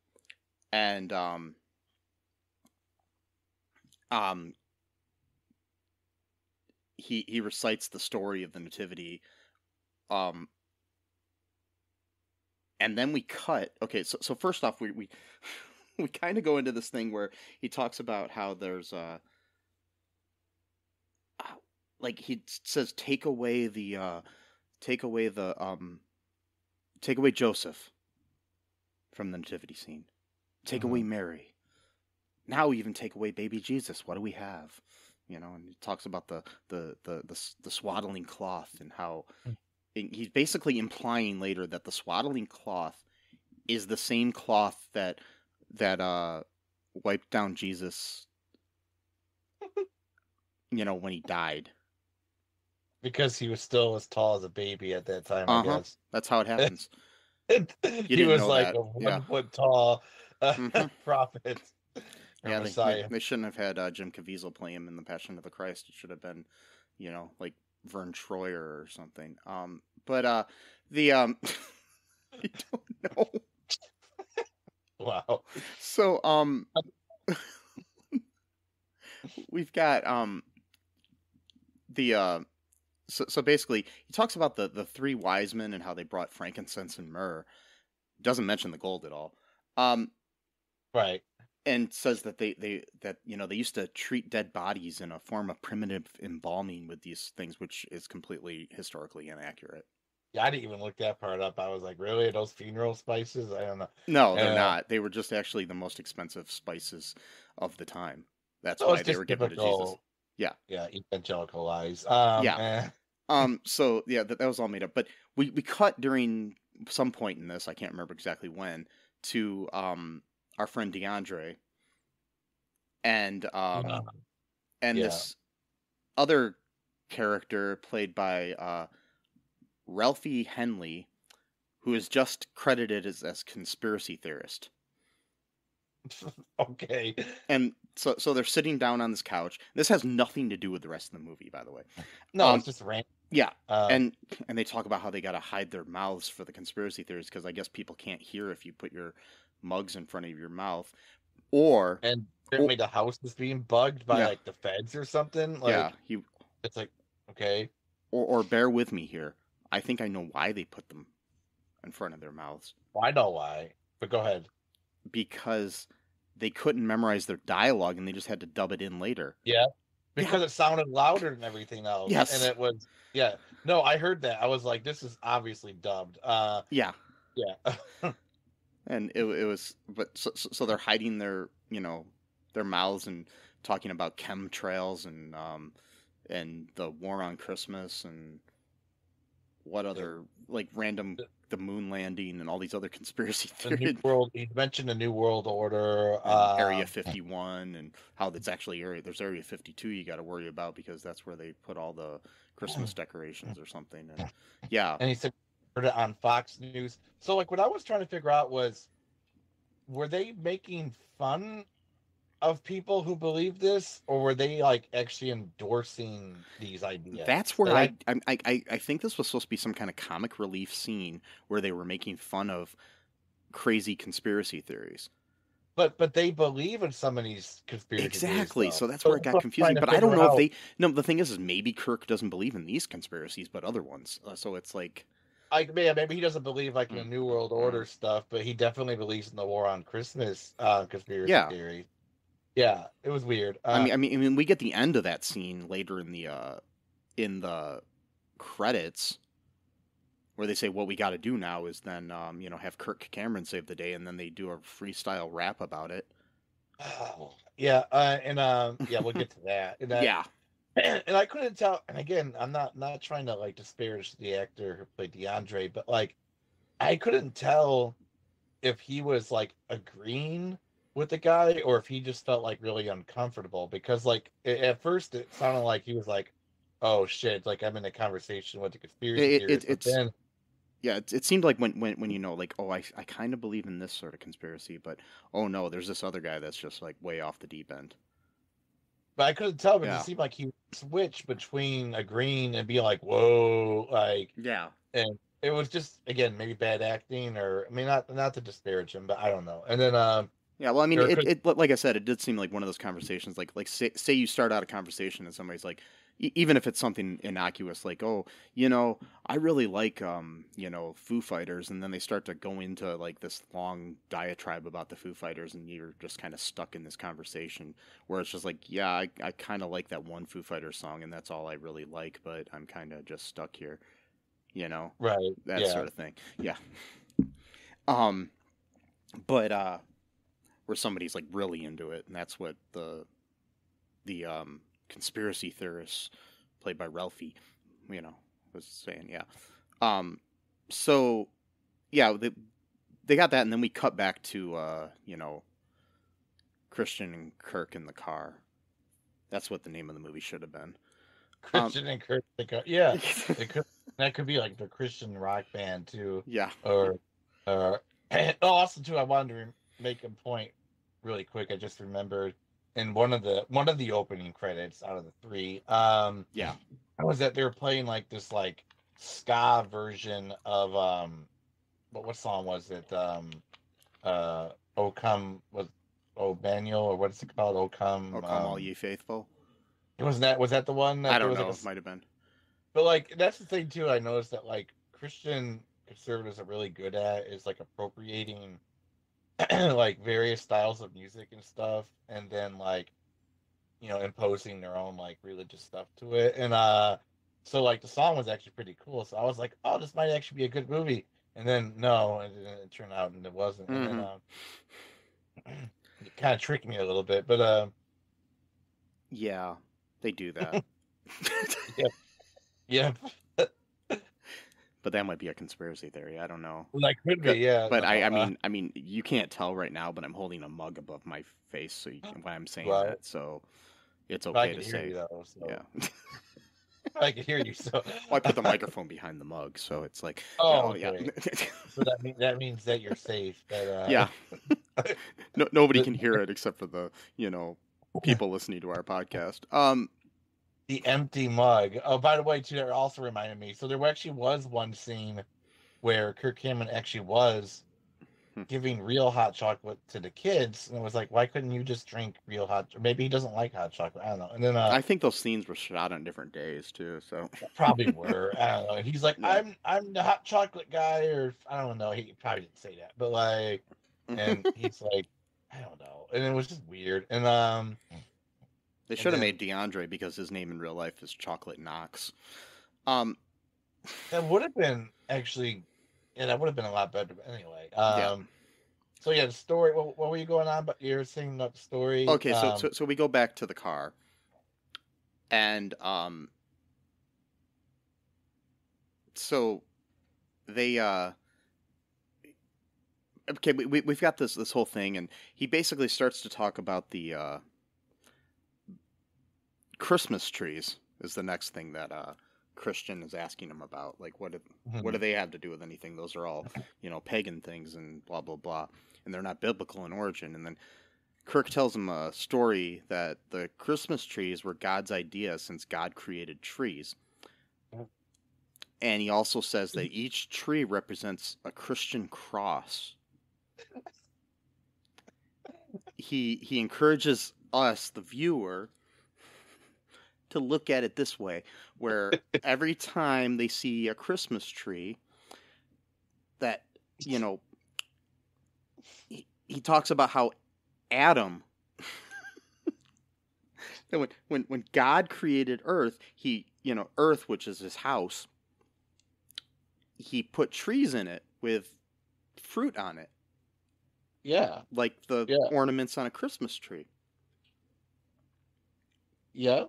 and he recites the story of the nativity, and then we cut. Okay, so first off, we kind of go into this thing where he talks about how there's like he says, take away Joseph from the nativity scene, take away Mary. Now even take away baby Jesus. What do we have? And he talks about the swaddling cloth and how he's basically implying later that the swaddling cloth is the same cloth that wiped down Jesus, when he died. Because he was still as tall as a baby at that time, I guess. That's how it happens. He was like a 1 foot tall prophet. Yeah, they shouldn't have had Jim Caviezel play him in The Passion of the Christ. It should have been, like Vern Troyer or something. But I don't know. Wow. So we've got so basically he talks about the three wise men and how they brought frankincense and myrrh. Doesn't mention the gold at all. Right. And says that they used to treat dead bodies in a form of primitive embalming with these things, which is completely historically inaccurate. Yeah, I didn't even look that part up. I was like, really? Are those funeral spices? I don't know. No, they're not. They were just actually the most expensive spices of the time. That's why they were given to Jesus. Yeah. Yeah, evangelical lies. So, yeah, that was all made up. But we cut during some point in this, I can't remember exactly when, to our friend Diondre, and this other character played by Raphi Henly, who is just credited as conspiracy theorist. Okay. And so they're sitting down on this couch. This has nothing to do with the rest of the movie, by the way. No, it's just random. Yeah, and they talk about how they got to hide their mouths for the conspiracy theories because I guess people can't hear if you put your mugs in front of your mouth. And apparently the house is being bugged by like the feds or something. Like, it's like, okay. Or bear with me here. I think I know why they put them in front of their mouths. Well, I know why, but go ahead. Because they couldn't memorize their dialogue and they just had to dub it in later. Yeah. Because it sounded louder than everything else. Yes. And it was, no, I heard that. I was like, this is obviously dubbed. Yeah. Yeah. And it was, but so they're hiding their, their mouths and talking about chemtrails and the war on Christmas and what other, like random, the moon landing and all these other conspiracy theories. He mentioned a new world order. Area 51 and how that's actually there's Area 52 you got to worry about because that's where they put all the Christmas decorations or something. And and he said heard it on Fox News. So like what I was trying to figure out was, were they making fun of people who believe this, or were they like actually endorsing these ideas? That's where I think this was supposed to be some kind of comic relief scene where they were making fun of crazy conspiracy theories. But they believe in some of these conspiracy theories. Exactly. So that's where it got confusing. But I don't know if they. No, the thing is maybe Kirk doesn't believe in these conspiracies, but other ones. So it's like. Maybe he doesn't believe like in the New World Order stuff, but he definitely believes in the War on Christmas conspiracy theory. Yeah, it was weird. I mean, we get the end of that scene later in the credits, where they say what we got to do now is then have Kirk Cameron save the day, and then they do a freestyle rap about it. We'll get to that. And I couldn't tell. And again, I'm not trying to like disparage the actor who played Diondre, but like I couldn't tell if he was like agreeing with the guy or if he just felt like really uncomfortable, because like at first it sounded like he was like, oh shit, like I'm in a conversation with the conspiracy theorist. It seemed like when like, oh, I kind of believe in this sort of conspiracy, but oh no, there's this other guy that's just like way off the deep end. But I couldn't tell, but it seemed like he switched between agreeing and be like, whoa, like, and it was just, again, maybe bad acting, or I mean, not to disparage him, but I don't know. And then well, I mean, it like I said, it did seem like one of those conversations, like say you start out a conversation and somebody's like, even if it's something innocuous, like, oh, I really like, Foo Fighters, and then they start to go into like this long diatribe about the Foo Fighters, and you're just kind of stuck in this conversation where it's just like, yeah, I kind of like that one Foo Fighters song, and that's all I really like, but I'm kind of just stuck here, right? That sort of thing, yeah. But where somebody's like really into it, and that's what the conspiracy theorists played by Raphi, was saying, so they got that, and then we cut back to Christian and Kirk in the car. That's what the name of the movie should have been. Christian and Kirk in the car. Yeah, that could be like the Christian rock band too. Yeah. Or also too, I wanted to make a point really quick. I just remembered in one of the opening credits out of the three, was that they were playing like this like ska version of what song was it? O Come Manuel, or what's it called? O Come All Ye Faithful. Was that the one? I don't know. It might have been. But like that's the thing too. I noticed that like Christian conservatives are really good at is like appropriating like various styles of music and stuff, and then like imposing their own like religious stuff to it. And so like the song was actually pretty cool, so I was like, oh, this might actually be a good movie. And then no, and then it turned out and it wasn't. And then it kind of tricked me a little bit, but yeah, they do that. yeah. But that might be a conspiracy theory. I don't know. That could be, yeah. But I mean, you can't tell right now, but I'm holding a mug above my face, so why I'm saying that. So it's okay to say. You, though, so. Yeah. I can hear you. So well, I put the microphone behind the mug, so it's like. Okay. Yeah. So that means that you're safe. That, yeah. Nobody can hear it except for the people listening to our podcast. The empty mug. Oh, by the way, too, that also reminded me. So there actually was one scene where Kirk Cameron actually was giving real hot chocolate to the kids, and it was like, why couldn't you just drink real hot? Maybe he doesn't like hot chocolate. I don't know. And then I think those scenes were shot on different days too. So probably were. I don't know. He's like, yeah. I'm the hot chocolate guy, or I don't know. He probably didn't say that, but like, and he's like, I don't know. And it was just weird. And they should have made Diondre because his name in real life is Chocolate Knox. That would have been actually. Yeah, that would have been a lot better. But anyway, So yeah, the story. What were you going on? But you're saying about the story. Okay, so we go back to the car, and so they okay, we've got this whole thing, and he basically starts to talk about the Christmas trees is the next thing that Christian is asking him about. Like, what do they have to do with anything? Those are all, pagan things and blah, blah, blah. And they're not biblical in origin. And then Kirk tells him a story that the Christmas trees were God's idea since God created trees. And he also says that each tree represents a Christian cross. He encourages us, the viewer, to look at it this way, where every time they see a Christmas tree, that, he talks about how Adam, when God created Earth, Earth, which is his house, he put trees in it with fruit on it. Yeah. Like the ornaments on a Christmas tree. Yeah.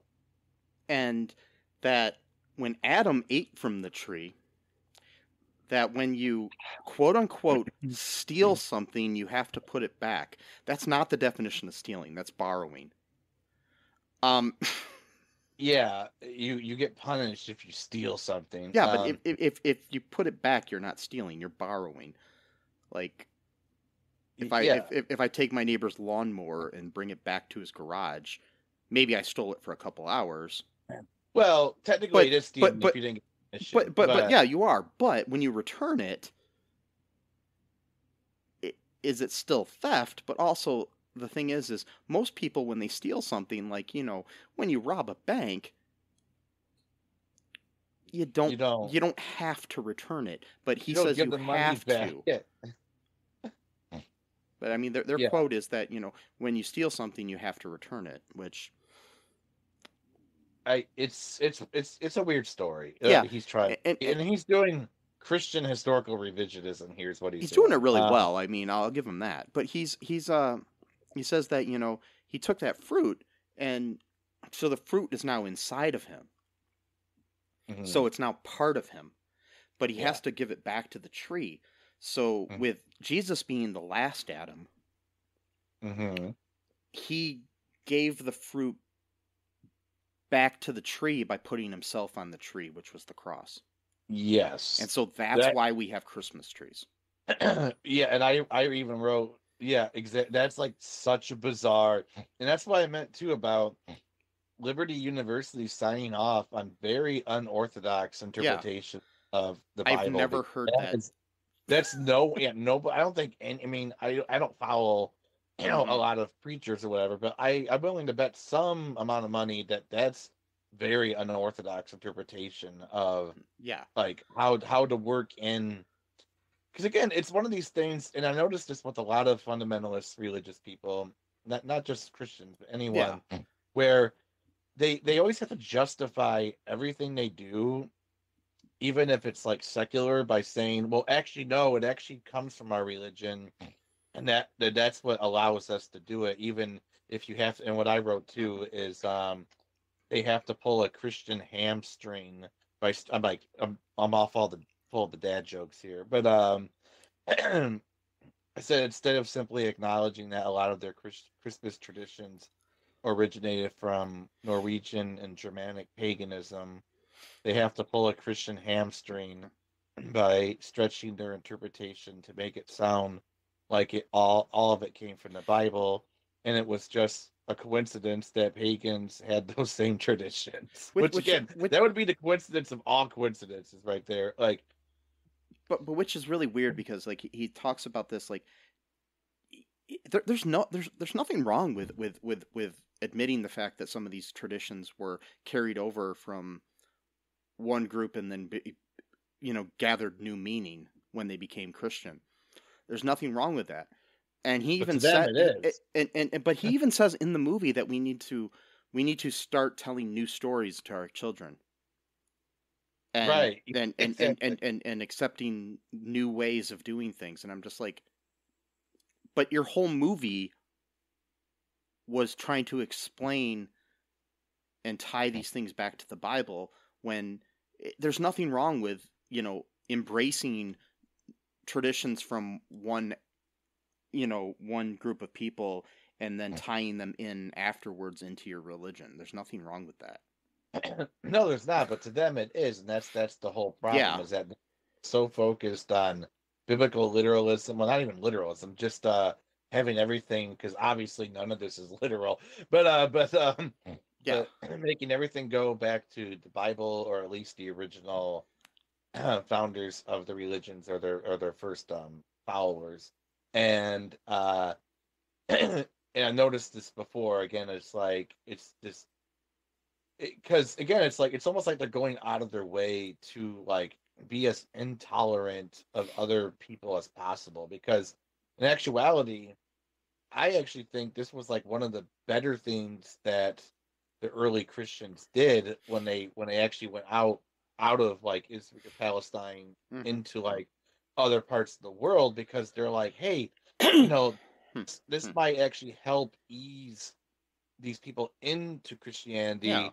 And that when Adam ate from the tree, that when you, quote unquote, steal something, you have to put it back. That's not the definition of stealing. That's borrowing. Yeah, you get punished if you steal something. Yeah, but if you put it back, you're not stealing. You're borrowing. Like, if I take my neighbor's lawnmower and bring it back to his garage, maybe I stole it for a couple hours. Well, technically it is stealing if you didn't get permission. But yeah, you are. But when you return it, is it still theft? But also, the thing is most people, when they steal something, like, when you rob a bank, you don't have to return it. But he says you have to. Yeah. But I mean, their quote is that, when you steal something, you have to return it, which... It's a weird story. Yeah, he's trying, and he's doing Christian historical revisionism. Here's what he's doing it really well. I mean, I'll give him that. But he says that he took that fruit, and so the fruit is now inside of him. Mm-hmm. So it's now part of him, but he has to give it back to the tree. So with Jesus being the last Adam, he gave the fruit back to the tree by putting himself on the tree, which was the cross. Yes. And so that's why we have Christmas trees. Yeah, and I even wrote, that's like such a bizarre, and that's what I meant too about Liberty University signing off on very unorthodox interpretation of the Bible. I've never heard that. That's no, but I don't think, I don't follow a lot of preachers or whatever, but I'm willing to bet some amount of money that's very unorthodox interpretation of like how to work in, because again, it's one of these things, and I noticed this with a lot of fundamentalist religious people, not just Christians, but anyone, where they always have to justify everything they do, even if it's like secular, by saying, well, actually no, it actually comes from our religion. And that's what allows us to do it, even if you have to. And what I wrote too is they have to pull a Christian hamstring by. I'm off all the pull the dad jokes here, but I said instead of simply acknowledging that a lot of their Christmas traditions originated from Norwegian and Germanic paganism, they have to pull a Christian hamstring by stretching their interpretation to make it sound like it all of it came from the Bible, and it was just a coincidence that pagans had those same traditions. Which that would be the coincidence of all coincidences, right there. Like, but which is really weird because like he talks about this like there's nothing wrong with admitting the fact that some of these traditions were carried over from one group and then gathered new meaning when they became Christian. There's nothing wrong with that. And he even said, but he even says in the movie that we need to start telling new stories to our children, and, right? And accepting new ways of doing things. And I'm just like, but your whole movie was trying to explain and tie these things back to the Bible when there's nothing wrong with embracing traditions from one group of people and then tying them in afterwards into your religion. There's nothing wrong with that. No, there's not, but to them it is, and that's the whole problem, is that they're so focused on biblical literalism, well, not even literalism, just having everything, because obviously none of this is literal, but making everything go back to the Bible, or at least the original founders of the religions, or their first followers. And and I noticed this before. Again, it's like because it's almost like they're going out of their way to like be as intolerant of other people as possible. Because in actuality, I actually think this was like one of the better things that the early Christians did when they actually went out of like Israel, Palestine, into like other parts of the world, because they're like, hey, this might actually help ease these people into Christianity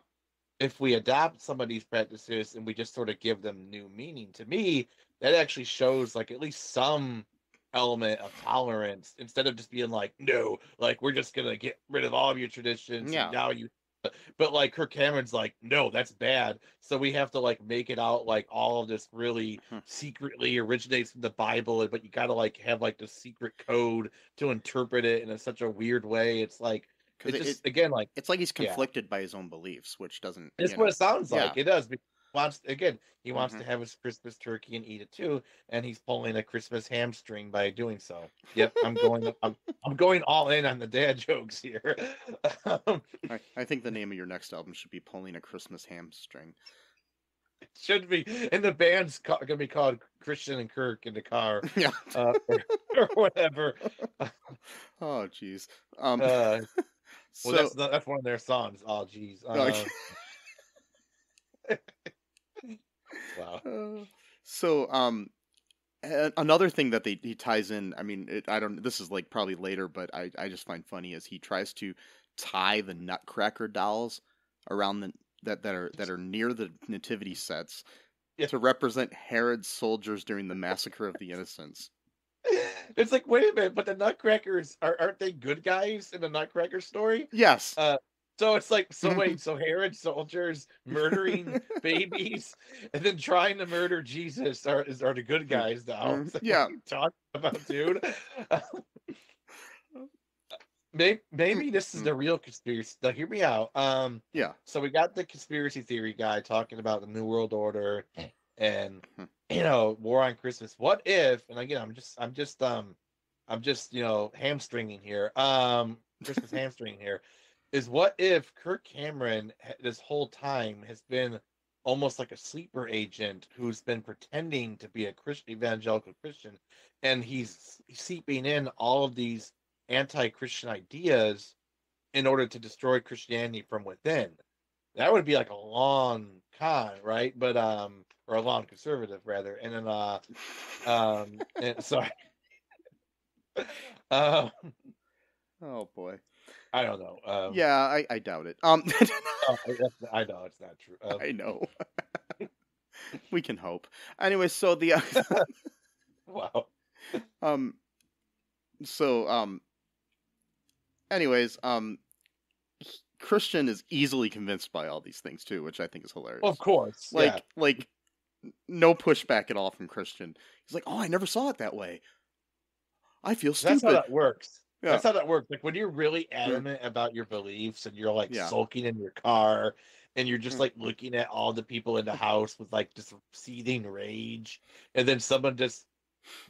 if we adopt some of these practices and we just sort of give them new meaning. To me, that actually shows like at least some element of tolerance, instead of just being like, no, like we're just gonna get rid of all of your traditions. And now but like Kirk Cameron's like, no, that's bad, so we have to like make it out like all of this really secretly originates from the Bible, but you gotta like have like the secret code to interpret it in such a weird way. It's like, it's like he's conflicted by his own beliefs, which doesn't. It's what it sounds like. It does. He wants to have his Christmas turkey and eat it too, and he's pulling a Christmas hamstring by doing so. Yep, I'm going all in on the dad jokes here. I think the name of your next album should be "Pulling a Christmas Hamstring." It should be, and the band's gonna be called Christian and Kirk in the car, or whatever. Oh, jeez. Well, that's one of their songs. Oh, jeez. Wow. So, another thing that he ties in, I mean, this is like probably later, but I just find funny is he tries to tie the Nutcracker dolls around that are near the nativity sets to represent Herod's soldiers during the massacre of the innocents. It's like, wait a minute, but the Nutcrackers aren't they good guys in the Nutcracker story? Yes. So it's like, wait, so Herod's soldiers murdering babies and then trying to murder Jesus are the good guys now. What are you talking about, dude? Maybe this is the real conspiracy. Now, hear me out. So we got the conspiracy theory guy talking about the New World Order and war on Christmas. What if? And again, I'm just hamstringing here. Christmas hamstringing here. Is what if Kirk Cameron this whole time has been almost like a sleeper agent who's been pretending to be a evangelical Christian, and he's seeping in all of these anti-Christian ideas in order to destroy Christianity from within? That would be like a long con, right? But or a long conservative rather. And then and sorry. Oh boy. I don't know. I doubt it. I know it's not true. We can hope. Anyway, so the wow. Anyways, Christian is easily convinced by all these things too, which I think is hilarious. Of course, like no pushback at all from Christian. He's like, "Oh, I never saw it that way. I feel stupid." That's how that works. Yeah. That's how that works. Like when you're really adamant about your beliefs and you're like sulking in your car and you're just like looking at all the people in the house with like just seething rage, and then someone just,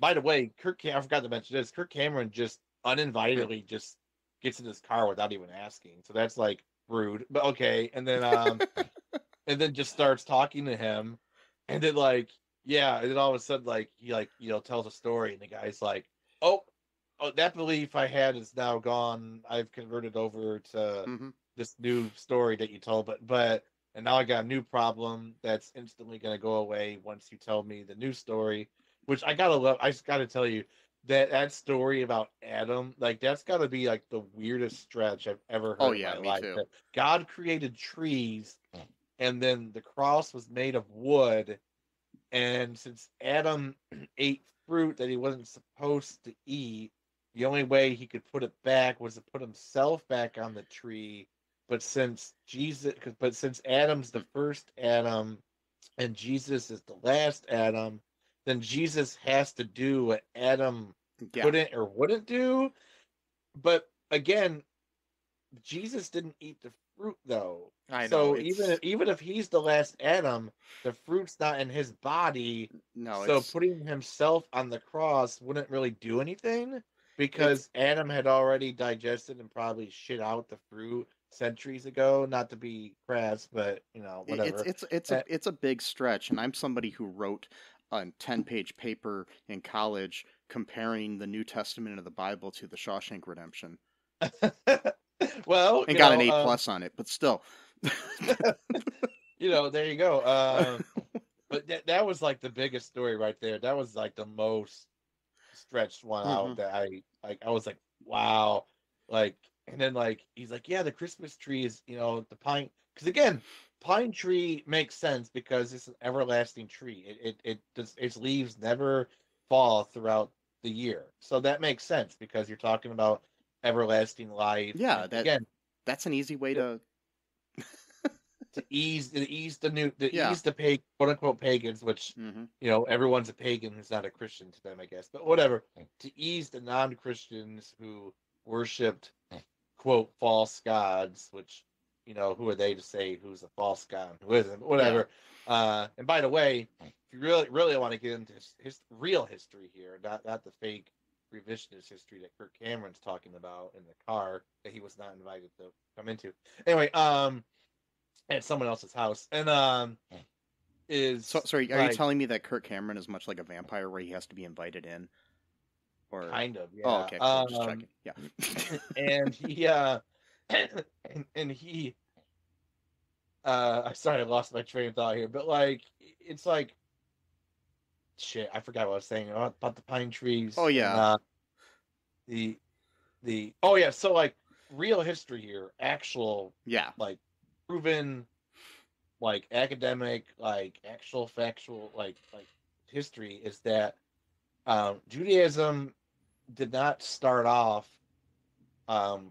by the way, I forgot to mention this. Kirk Cameron just uninvitedly just gets in his car without even asking. So that's like rude, but okay. And then and then just starts talking to him, and then and then all of a sudden he tells a story, and the guy's like, oh, that belief I had is now gone. I've converted over to this new story that you told, but and now I got a new problem that's instantly going to go away once you tell me the new story, which I gotta love. I just gotta tell you that story about Adam, like that's got to be like the weirdest stretch I've ever heard in my life. Too. God created trees, and then the cross was made of wood, and since Adam ate fruit that he wasn't supposed to eat, the only way he could put it back was to put himself back on the tree. But since Adam's the first Adam and Jesus is the last Adam, then Jesus has to do what Adam couldn't or wouldn't do. But again, Jesus didn't eat the fruit though. I know. So even if he's the last Adam, the fruit's not in his body. No. So putting himself on the cross wouldn't really do anything because Adam had already digested and probably shit out the fruit centuries ago. Not to be crass, but whatever. It's a big stretch, and I'm somebody who wrote a 10-page paper in college comparing the New Testament of the Bible to the Shawshank Redemption. Well, and got an A+ on it, but still. There you go. But that was like the biggest story right there. That was like the most stretched one out that I was like, wow. Like, and then he's like, yeah, the Christmas tree is, the pine. Because again, pine tree makes sense because it's an everlasting tree. Its leaves never fall throughout the year. So that makes sense because you're talking about everlasting life. Yeah, that's an easy way to ease the quote unquote pagans, which everyone's a pagan who's not a Christian to them, I guess. But whatever, to ease the non-Christians who worshipped quote false gods, which who are they to say who's a false god and who isn't? But whatever. Yeah. And by the way, if you really want to get into real history here, not the fake revisionist history that Kirk Cameron's talking about in the car that he was not invited to come into. Anyway, at someone else's house, and sorry, are you telling me that Kirk Cameron is much like a vampire where he has to be invited in? Or kind of, yeah. Oh, okay, cool. Just checking. Yeah. And he and he sorry, I lost my train of thought here, but it's like shit, I forgot what I was saying about the pine trees. Oh yeah. And, so real history here, actual proven academic, actual factual history is that Judaism did not start off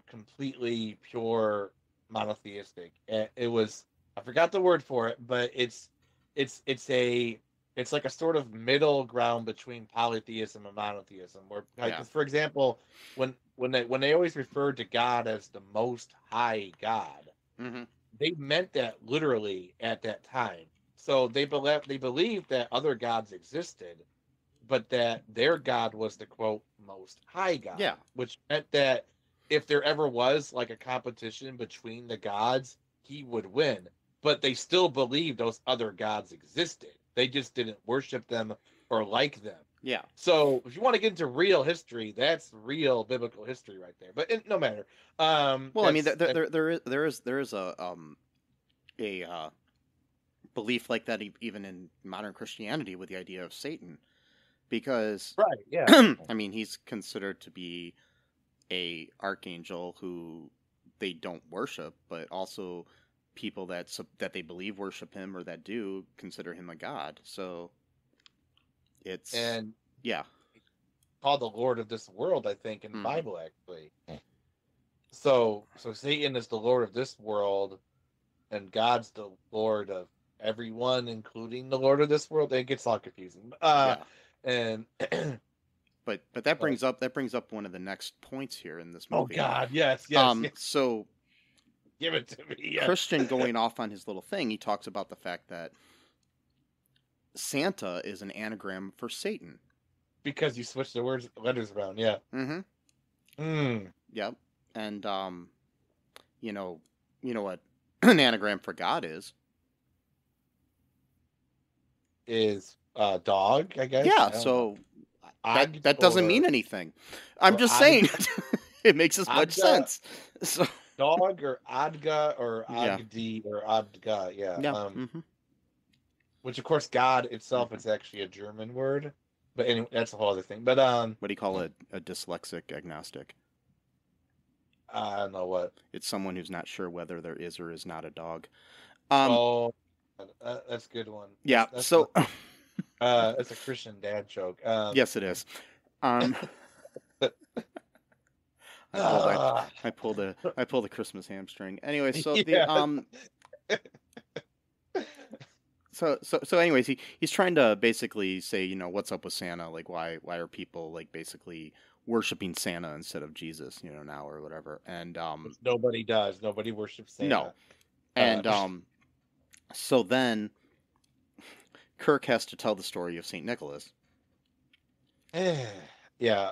completely pure monotheistic. It was, I forgot the word for it, but it's like a sort of middle ground between polytheism and monotheism. Where, for example, when they always referred to God as the Most High God, they meant that literally at that time. So they believed that other gods existed, but that their God was the quote Most High God. Yeah, which meant that if there ever was a competition between the gods, he would win. But they still believed those other gods existed. They just didn't worship them or like them. Yeah. So if you want to get into real history, that's real biblical history right there. But no matter. Well, I mean, there is a belief like that even in modern Christianity with the idea of Satan, because right, yeah. I mean, he's considered to be a archangel who they don't worship, but also people that they believe worship him or that do consider him a god. So it's called the Lord of this world, I think, in the Bible, actually. So Satan is the Lord of this world, and God's the Lord of everyone, including the Lord of this world. It gets all confusing. And but that brings up one of the next points here in this movie. Oh God, yes. So give it to me. Yes. Christian, going off on his little thing, he talks about the fact that Santa is an anagram for Satan. Because you switch the letters around, yeah. Yep. And you know what an anagram for God is dog, I guess. Yeah, so that doesn't mean anything. I'm just saying it makes as much sense. So dog or Adga or Agdi or Adga, yeah. Which of course God itself is actually a German word. But anyway, that's a whole other thing. But what do you call a dyslexic agnostic? I don't know what. It's someone who's not sure whether there is or is not a dog. That's a good one. Yeah. It's a Christian dad joke. Yes, it is. I pulled a Christmas hamstring. Anyway, so So anyways, he's trying to basically say, what's up with Santa? Like, why are people like basically worshiping Santa instead of Jesus, now or whatever? And nobody does. Nobody worships Santa. No. And so then Kirk has to tell the story of St. Nicholas. Yeah.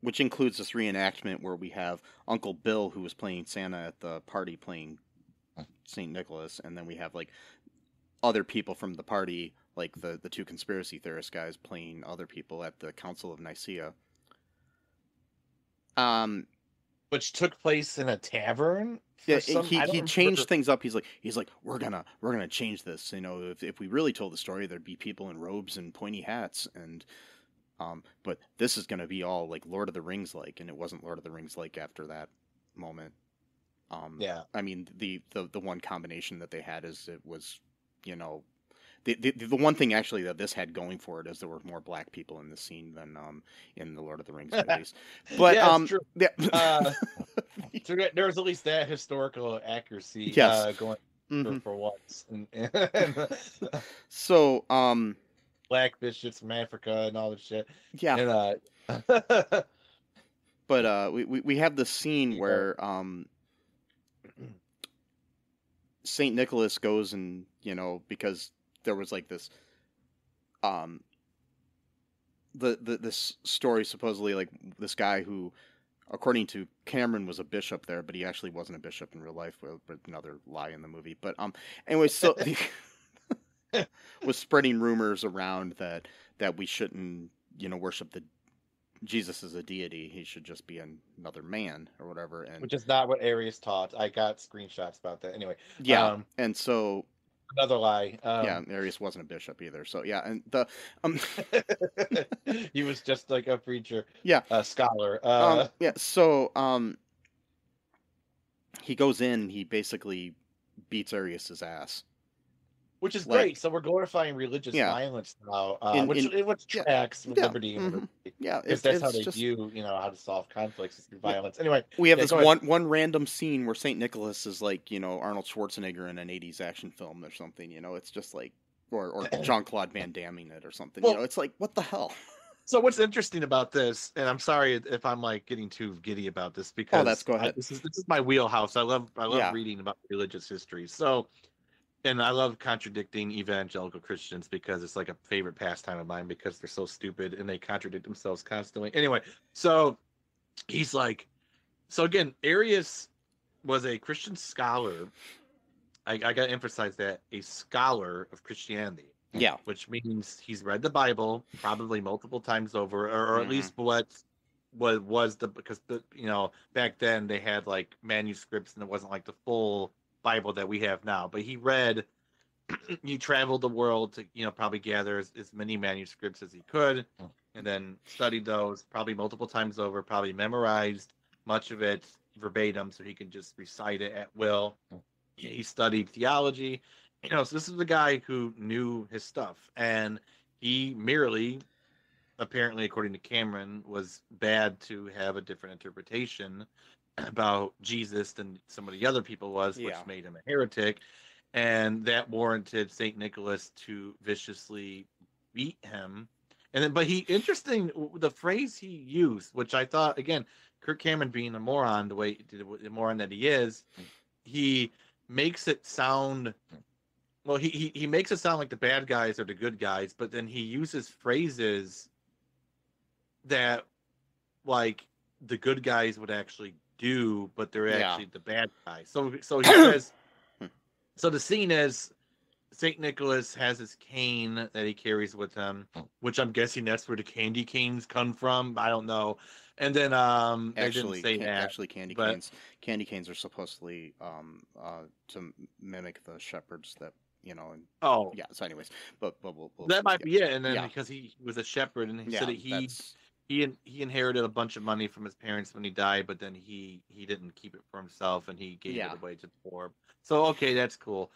Which includes this reenactment where we have Uncle Bill, who was playing Santa at the party, playing St. Nicholas, and then we have like other people from the party, like the two conspiracy theorist guys playing other people at the Council of Nicaea. Which took place in a tavern. Yeah, he changed things up. He's like we're gonna change this. If we really told the story, there'd be people in robes and pointy hats, and but this is gonna be all like Lord of the Rings like, and it wasn't Lord of the Rings like after that moment. I mean, the one combination that they had is it was, the one thing actually that this had going for it is there were more black people in the scene than in the Lord of the Rings movies. But true. There was at least that historical accuracy going for once. So black bishops from Africa and all this shit. Yeah. And, but we have the scene where St. Nicholas goes and, because there was like this, this story supposedly like this guy who, according to Cameron, was a bishop there, but he actually wasn't a bishop in real life, but another lie in the movie. But anyway, so was spreading rumors around that we shouldn't, worship Jesus is a deity. He should just be another man or whatever. And which is not what Arius taught. I got screenshots about that. Anyway. Yeah. And so another lie. Arius wasn't a bishop either. So yeah. And the he was just like a preacher. Yeah. A scholar. Yeah. So he goes in. He basically beats Arius's ass. Which is great. So we're glorifying religious violence now, which tracks with liberty. And because that's how they view, how to solve conflicts through violence. Anyway, we have this one random scene where St. Nicholas is like, Arnold Schwarzenegger in an 80s action film or something. It's just like, or Jean-Claude Van Damme it or something. Well, it's like, what the hell? So what's interesting about this, and I'm sorry if I'm like getting too giddy about this because go ahead. This is my wheelhouse. I love reading about religious history. So. And I love contradicting evangelical Christians because it's like a favorite pastime of mine because they're so stupid and they contradict themselves constantly. Anyway, so he's like, so again, Arius was a Christian scholar. I got to emphasize that, a scholar of Christianity. Yeah. Which means he's read the Bible probably multiple times over, or at least because back then they had like manuscripts and it wasn't like the full Bible that we have now, but he traveled the world to probably gather as many manuscripts as he could, and then studied those probably multiple times over, probably memorized much of it, verbatim, so he can just recite it at will. He studied theology, so this is the guy who knew his stuff, and he merely, apparently, according to Cameron, was bad to have a different interpretation about Jesus than some of the other people was, which made him a heretic, and that warranted Saint Nicholas to viciously beat him. And then, but the phrase he used, which I thought, again, Kirk Cameron being a moron, the moron that he is, he makes it sound, well, he makes it sound like the bad guys are the good guys, but then he uses phrases that, like, the good guys would actually do, but they're actually the bad guys. So he says, so the scene is St. Nicholas has his cane that he carries with him, which I'm guessing that's where the candy canes come from. I don't know. And then they didn't say that. Actually, candy canes are supposedly to mimic the shepherds that, and, so anyways, but we'll that might be it. And then because he was a shepherd, and he said that he inherited a bunch of money from his parents when he died, but then he didn't keep it for himself, and he gave it away to the poor. So okay, that's cool.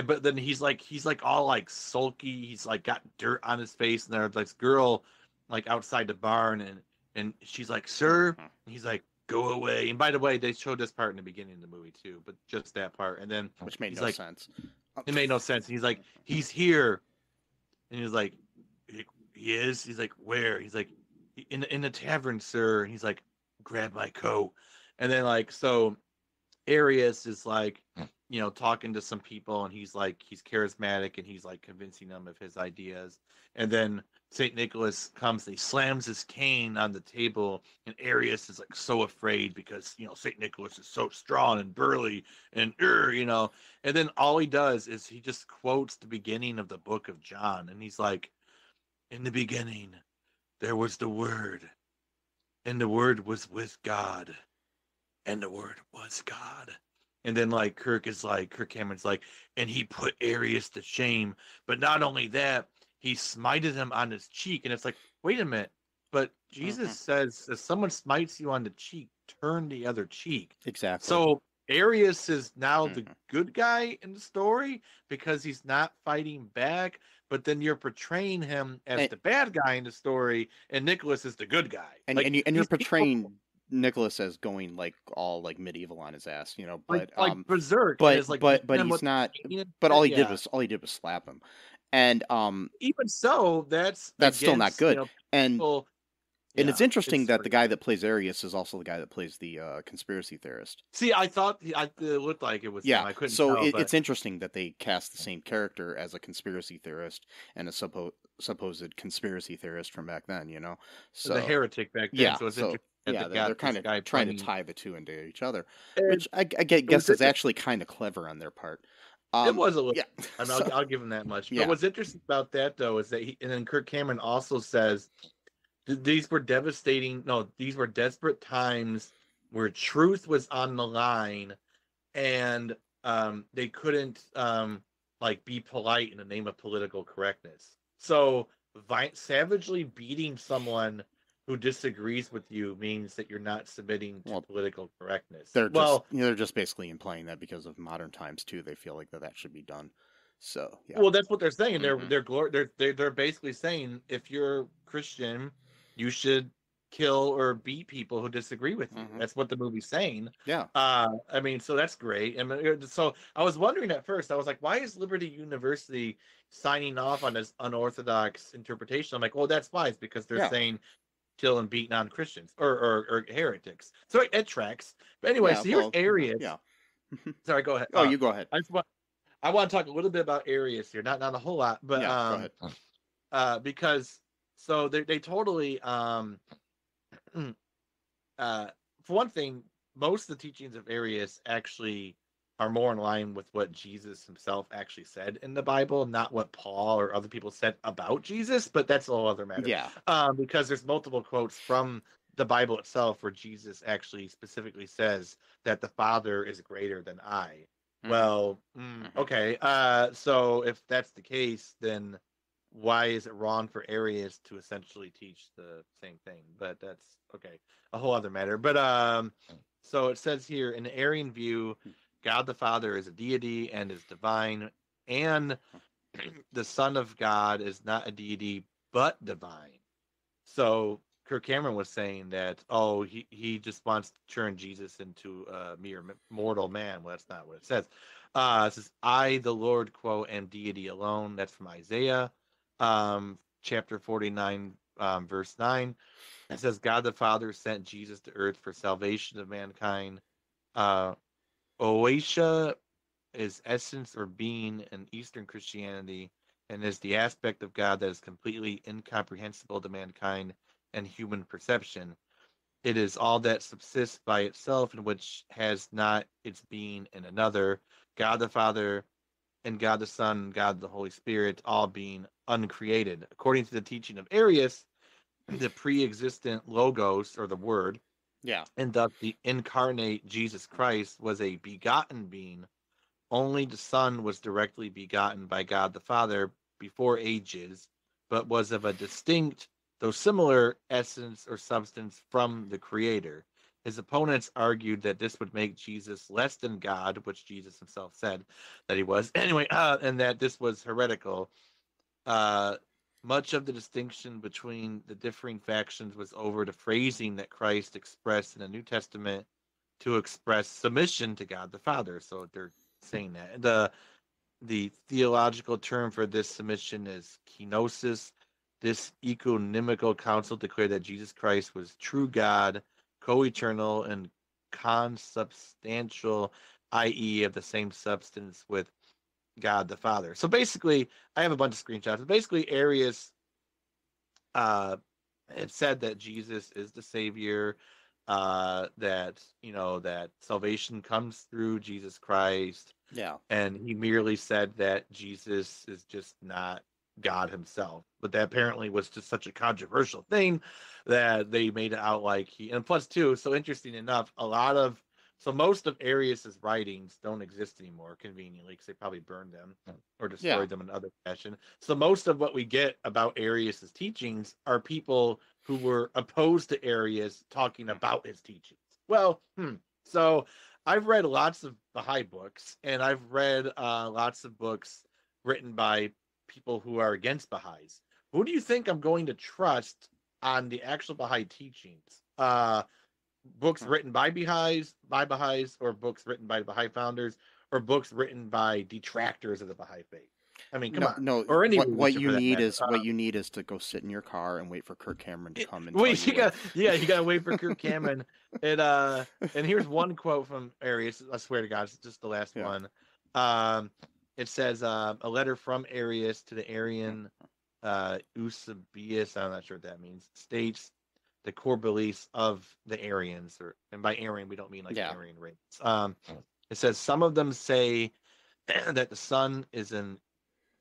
But then he's like all like sulky. He's like got dirt on his face, and there's this girl like outside the barn, and she's like, "Sir," and he's like, "Go away." And by the way, they showed this part in the beginning of the movie too, but just that part. And then which made no sense. It made no sense. And he's like, "He's here," and he's like, "He is." He's like, "Where?" He's like, "In the tavern, sir." And he's like, "Grab my coat." And then so Arius is like, talking to some people, and he's charismatic, and he's like convincing them of his ideas. And then St. Nicholas comes and he slams his cane on the table, and Arius is like so afraid because, St. Nicholas is so strong and burly and, and then all he does is he just quotes the beginning of the book of John. And he's like, "In the beginning, there was the Word, and the Word was with God, and the Word was God." And then Kirk Cameron's like, "And he put Arius to shame. But not only that, he smited him on his cheek." And it's like, wait a minute. But Jesus says, if someone smites you on the cheek, turn the other cheek. Exactly. So Arius is now the good guy in the story because he's not fighting back. But then you're portraying him as the bad guy in the story, and Nicholas is the good guy. And you're portraying Nicholas as going all medieval on his ass, but like berserk. But he's not. But all he did was slap him, and even so, that's still not good. And it's interesting that the guy that plays Arius is also the guy that plays the conspiracy theorist. See, I thought it looked like it was him. I couldn't tell, but it's interesting that they cast the same character as a conspiracy theorist and a supposed conspiracy theorist from back then, So the heretic back then. So it's interesting. They're kind of trying to tie the two into each other, which I guess is actually kind of clever on their part. It was a little. Yeah. I mean, I'll give him that much. But what's interesting about that, though, is that and then Kirk Cameron also says these were devastating. No, these were desperate times where truth was on the line, and they couldn't be polite in the name of political correctness. So savagely beating someone who disagrees with you means that you're not submitting to political correctness. They're just basically implying that because of modern times too. They feel like that should be done. So well, that's what they're saying. They're basically saying if you're Christian, you should kill or beat people who disagree with you. That's what the movie's saying. Yeah. I mean, so that's great. So I was wondering at first. I was like, why is Liberty University signing off on this unorthodox interpretation? I'm like, oh, that's why. It's because they're saying kill and beat non-Christians or heretics. So it tracks. But anyway, so here's Arius. Yeah. Sorry, go ahead. Oh, you go ahead. I want to talk a little bit about Arius here. Not a whole lot, but go ahead. Because so they totally for one thing, most of the teachings of Arius actually are more in line with what Jesus himself actually said in the Bible, not what Paul or other people said about Jesus, but that's a whole other matter. Yeah. Because there's multiple quotes from the Bible itself where Jesus actually specifically says that the Father is greater than I. Well, okay. So if that's the case, then why is it wrong for Arius to essentially teach the same thing? But that's okay. A whole other matter. But So it says here, in the Arian view, God the Father is a deity and is divine, and the Son of God is not a deity but divine. So Kirk Cameron was saying that, he just wants to turn Jesus into a mere mortal man. Well, that's not what it says. It says, I, the Lord, quote, am deity alone. That's from Isaiah, chapter 49, verse 9. It says, God the Father sent Jesus to earth for salvation of mankind. Oasia is essence or being in Eastern Christianity and is the aspect of God that is completely incomprehensible to mankind and human perception. It is all that subsists by itself and which has not its being in another. God the Father and God the Son and God the Holy Spirit all being uncreated. According to the teaching of Arius, the pre-existent logos, or the word, and thus the incarnate Jesus Christ was a begotten being. Only the Son was directly begotten by God the Father before ages, but was of a distinct, though similar, essence or substance from the Creator. His opponents argued that this would make Jesus less than God, which Jesus himself said that he was. Anyway, and that this was heretical. Much of the distinction between the differing factions was over the phrasing that Christ expressed in the New Testament to express submission to God the Father. So they're saying that. The theological term for this submission is kenosis. This ecumenical council declared that Jesus Christ was true God, co-eternal, and consubstantial, i.e. of the same substance with God the Father. So basically, I have a bunch of screenshots. Basically, Arius it said that Jesus is the Savior, that salvation comes through Jesus Christ. Yeah. And he merely said that Jesus is just not God himself. But that apparently was just such a controversial thing that they made it out like and plus too, so interesting enough, most of Arius's writings don't exist anymore, conveniently, because they probably burned them or destroyed them in other fashion. So most of what we get about Arius's teachings are people who were opposed to Arius talking about his teachings. Well, so I've read lots of Baha'i books, and I've read lots of books written by people who are against Baha'is. Who do you think I'm going to trust on the actual Baha'i teachings? Books written by Baha'is, or books written by Baha'i founders, or books written by detractors of the Baha'i faith? I mean, come on. No. Or any what you need is to go sit in your car and wait for Kirk Cameron to come and you gotta wait for Kirk Cameron. And here's one quote from Arius. I swear to God, it's just the last one. It says, a letter from Arius to the Arian Eusebius, I'm not sure what that means, states the core beliefs of the Aryans, and by Aryan we don't mean like the Aryan race. It says some of them say that the Son is an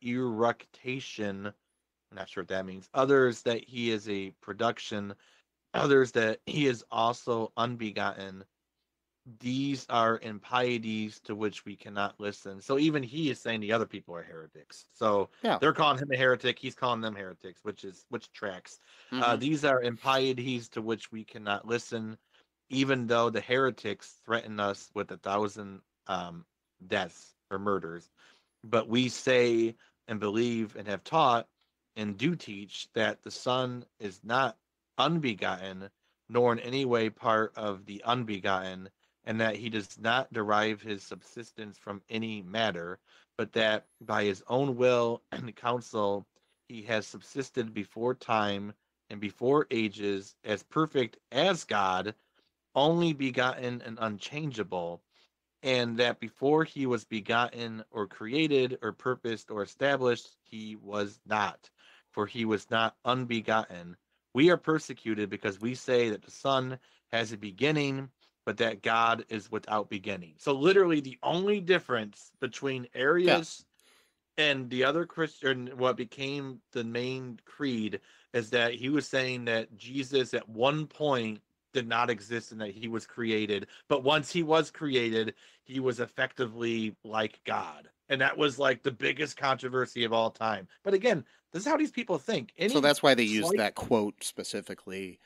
eructation. I'm not sure what that means. Others that he is a production. Others that he is also unbegotten. These are impieties to which we cannot listen. So even he is saying the other people are heretics. So they're calling him a heretic. He's calling them heretics, which tracks. These are impieties to which we cannot listen, even though the heretics threaten us with 1,000 deaths or murders. But we say and believe and have taught and do teach that the Son is not unbegotten, nor in any way part of the unbegotten, and that he does not derive his subsistence from any matter, but that by his own will and counsel he has subsisted before time and before ages as perfect as God, only begotten and unchangeable, and that before he was begotten or created or purposed or established, he was not, for he was not unbegotten. We are persecuted because we say that the Son has a beginning, but that God is without beginning. So literally the only difference between Arius and the other Christian, what became the main creed, is that he was saying that Jesus at one point did not exist and that he was created. But once he was created, he was effectively like God. And that was like the biggest controversy of all time. But again, this is how these people think. So that's why they used that quote specifically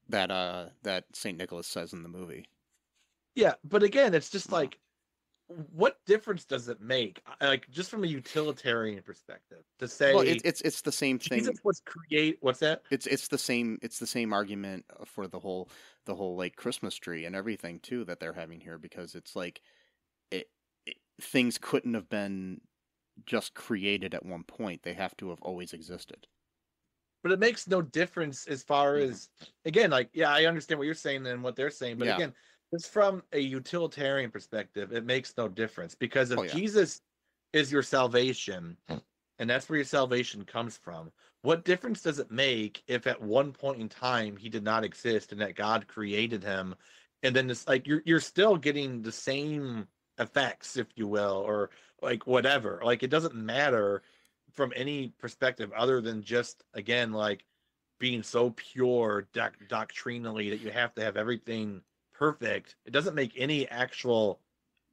that St. Nicholas says in the movie. Yeah, but again, it's just like, what difference does it make? Like, just from a utilitarian perspective, to say, well, it's the same thing. Jesus was what's that? It's the same argument for the whole like Christmas tree and everything too that they're having here, because it's like things couldn't have been just created at one point. They have to have always existed. But it makes no difference as far as, again, like, yeah, I understand what you're saying and what they're saying, but again, it's from a utilitarian perspective, it makes no difference, because if Jesus is your salvation, and that's where your salvation comes from, what difference does it make if at one point in time he did not exist and that God created him, and then it's like you're still getting the same effects, if you will, or like whatever. Like, it doesn't matter from any perspective other than just, again, like being so pure doctrinally that you have to have everything perfect. It doesn't make any actual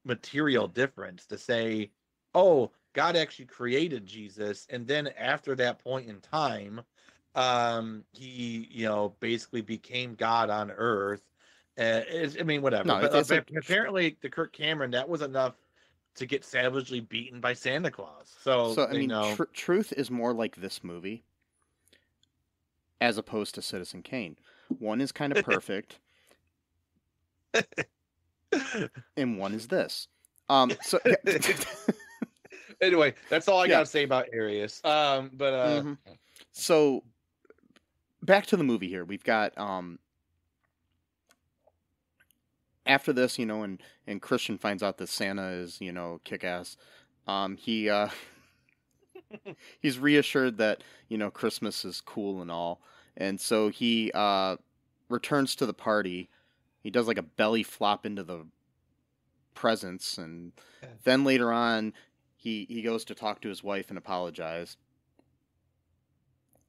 material difference to say, oh, God actually created Jesus, and then after that point in time, he basically became God on earth. I mean, whatever. No, but apparently, to Kirk Cameron, that was enough to get savagely beaten by Santa Claus. So I mean, truth is more like this movie, as opposed to Citizen Kane. One is kind of perfect, and one is this. So anyway, that's all I gotta say about Arius. So back to the movie here. We've got after this, and Christian finds out that Santa is, kick-ass. He's reassured that, Christmas is cool and all. And so he returns to the party. He does like a belly flop into the presents, and then later on he goes to talk to his wife and apologize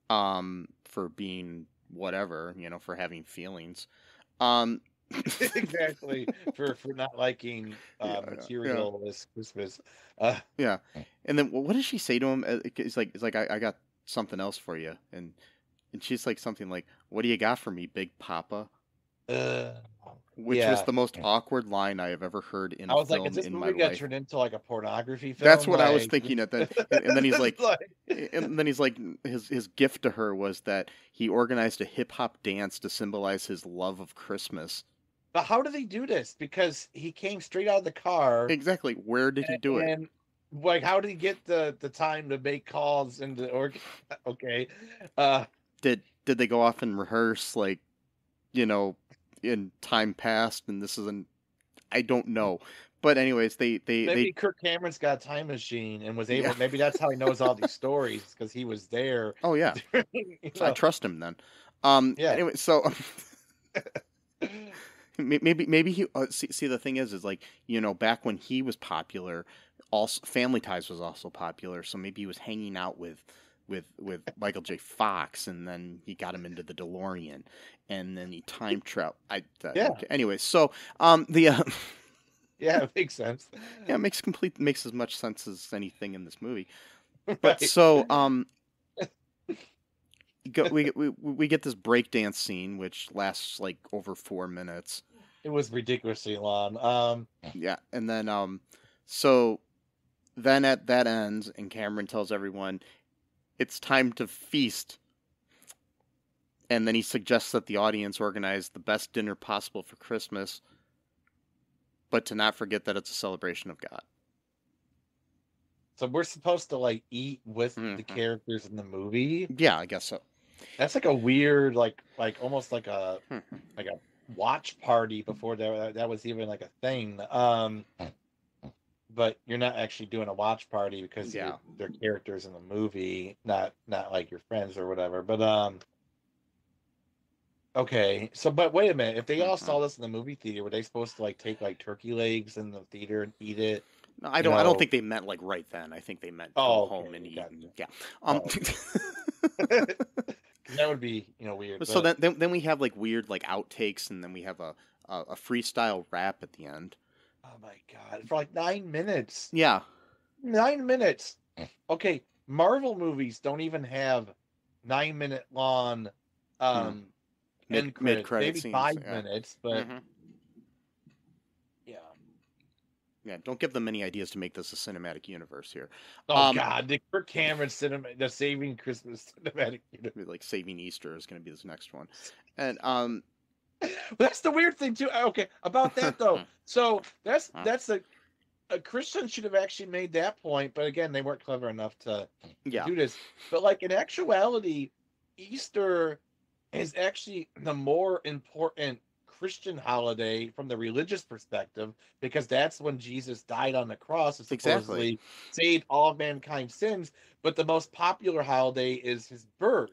for being whatever, for having feelings. Exactly, for not liking materialist Christmas. And then what does she say to him? It's like I got something else for you, and she's like something like, "What do you got for me, Big Papa?" Which was the most awkward line I have ever heard in a film is this in movie my got life. Turned into like a pornography film? That's what I was thinking at that. And then he's like, his gift to her was that he organized a hip hop dance to symbolize his love of Christmas. But how did they do this? Because he came straight out of the car. Exactly. Where did he do it? And like, how did he get the time to make calls and okay. Did they go off and rehearse, like, in time past, and this isn't, I don't know. But anyways, maybe Kirk Cameron's got a time machine and was able, maybe that's how he knows all these stories, because he was there. Oh yeah. I trust him then. Anyway, so maybe he see the thing is like, back when he was popular, also Family Ties was also popular, so maybe he was hanging out with Michael J. Fox, and then he got him into the DeLorean, and then he time traveled. Okay. Anyway, so yeah, it makes sense. Yeah, it makes as much sense as anything in this movie. But so we get this breakdance scene, which lasts like over 4 minutes. It was ridiculously long. Yeah, and then so then that ends, and Cameron tells everyone it's time to feast. And then he suggests that the audience organize the best dinner possible for Christmas, but to not forget that it's a celebration of God. So we're supposed to like eat with the characters in the movie? Yeah, I guess so. That's like a weird, like almost like a watch party before that was even like a thing. But you're not actually doing a watch party because they're characters in the movie, not like your friends or whatever. But okay. So, but wait a minute. If they all saw this in the movie theater, were they supposed to like take like turkey legs in the theater and eat it? No, I don't think they meant like right then. I think they meant go home and eat. Yeah. That would be weird. So then we have like weird like outtakes, and then we have a freestyle rap at the end. Oh my god! For like 9 minutes. Yeah. 9 minutes. Okay, Marvel movies don't even have 9-minute long end credits. Maybe scenes, 5 minutes, but Yeah, don't give them any ideas to make this a cinematic universe here. Oh God, the Kirk Cameron the Saving Christmas cinematic universe, like Saving Easter is going to be this next one, and that's the weird thing too. Okay, about that though. So that's a Christian should have actually made that point, but again, they weren't clever enough to do this. But like in actuality, Easter is actually the more important Christian holiday from the religious perspective, because that's when Jesus died on the cross and supposedly saved all of mankind's sins. But the most popular holiday is his birth.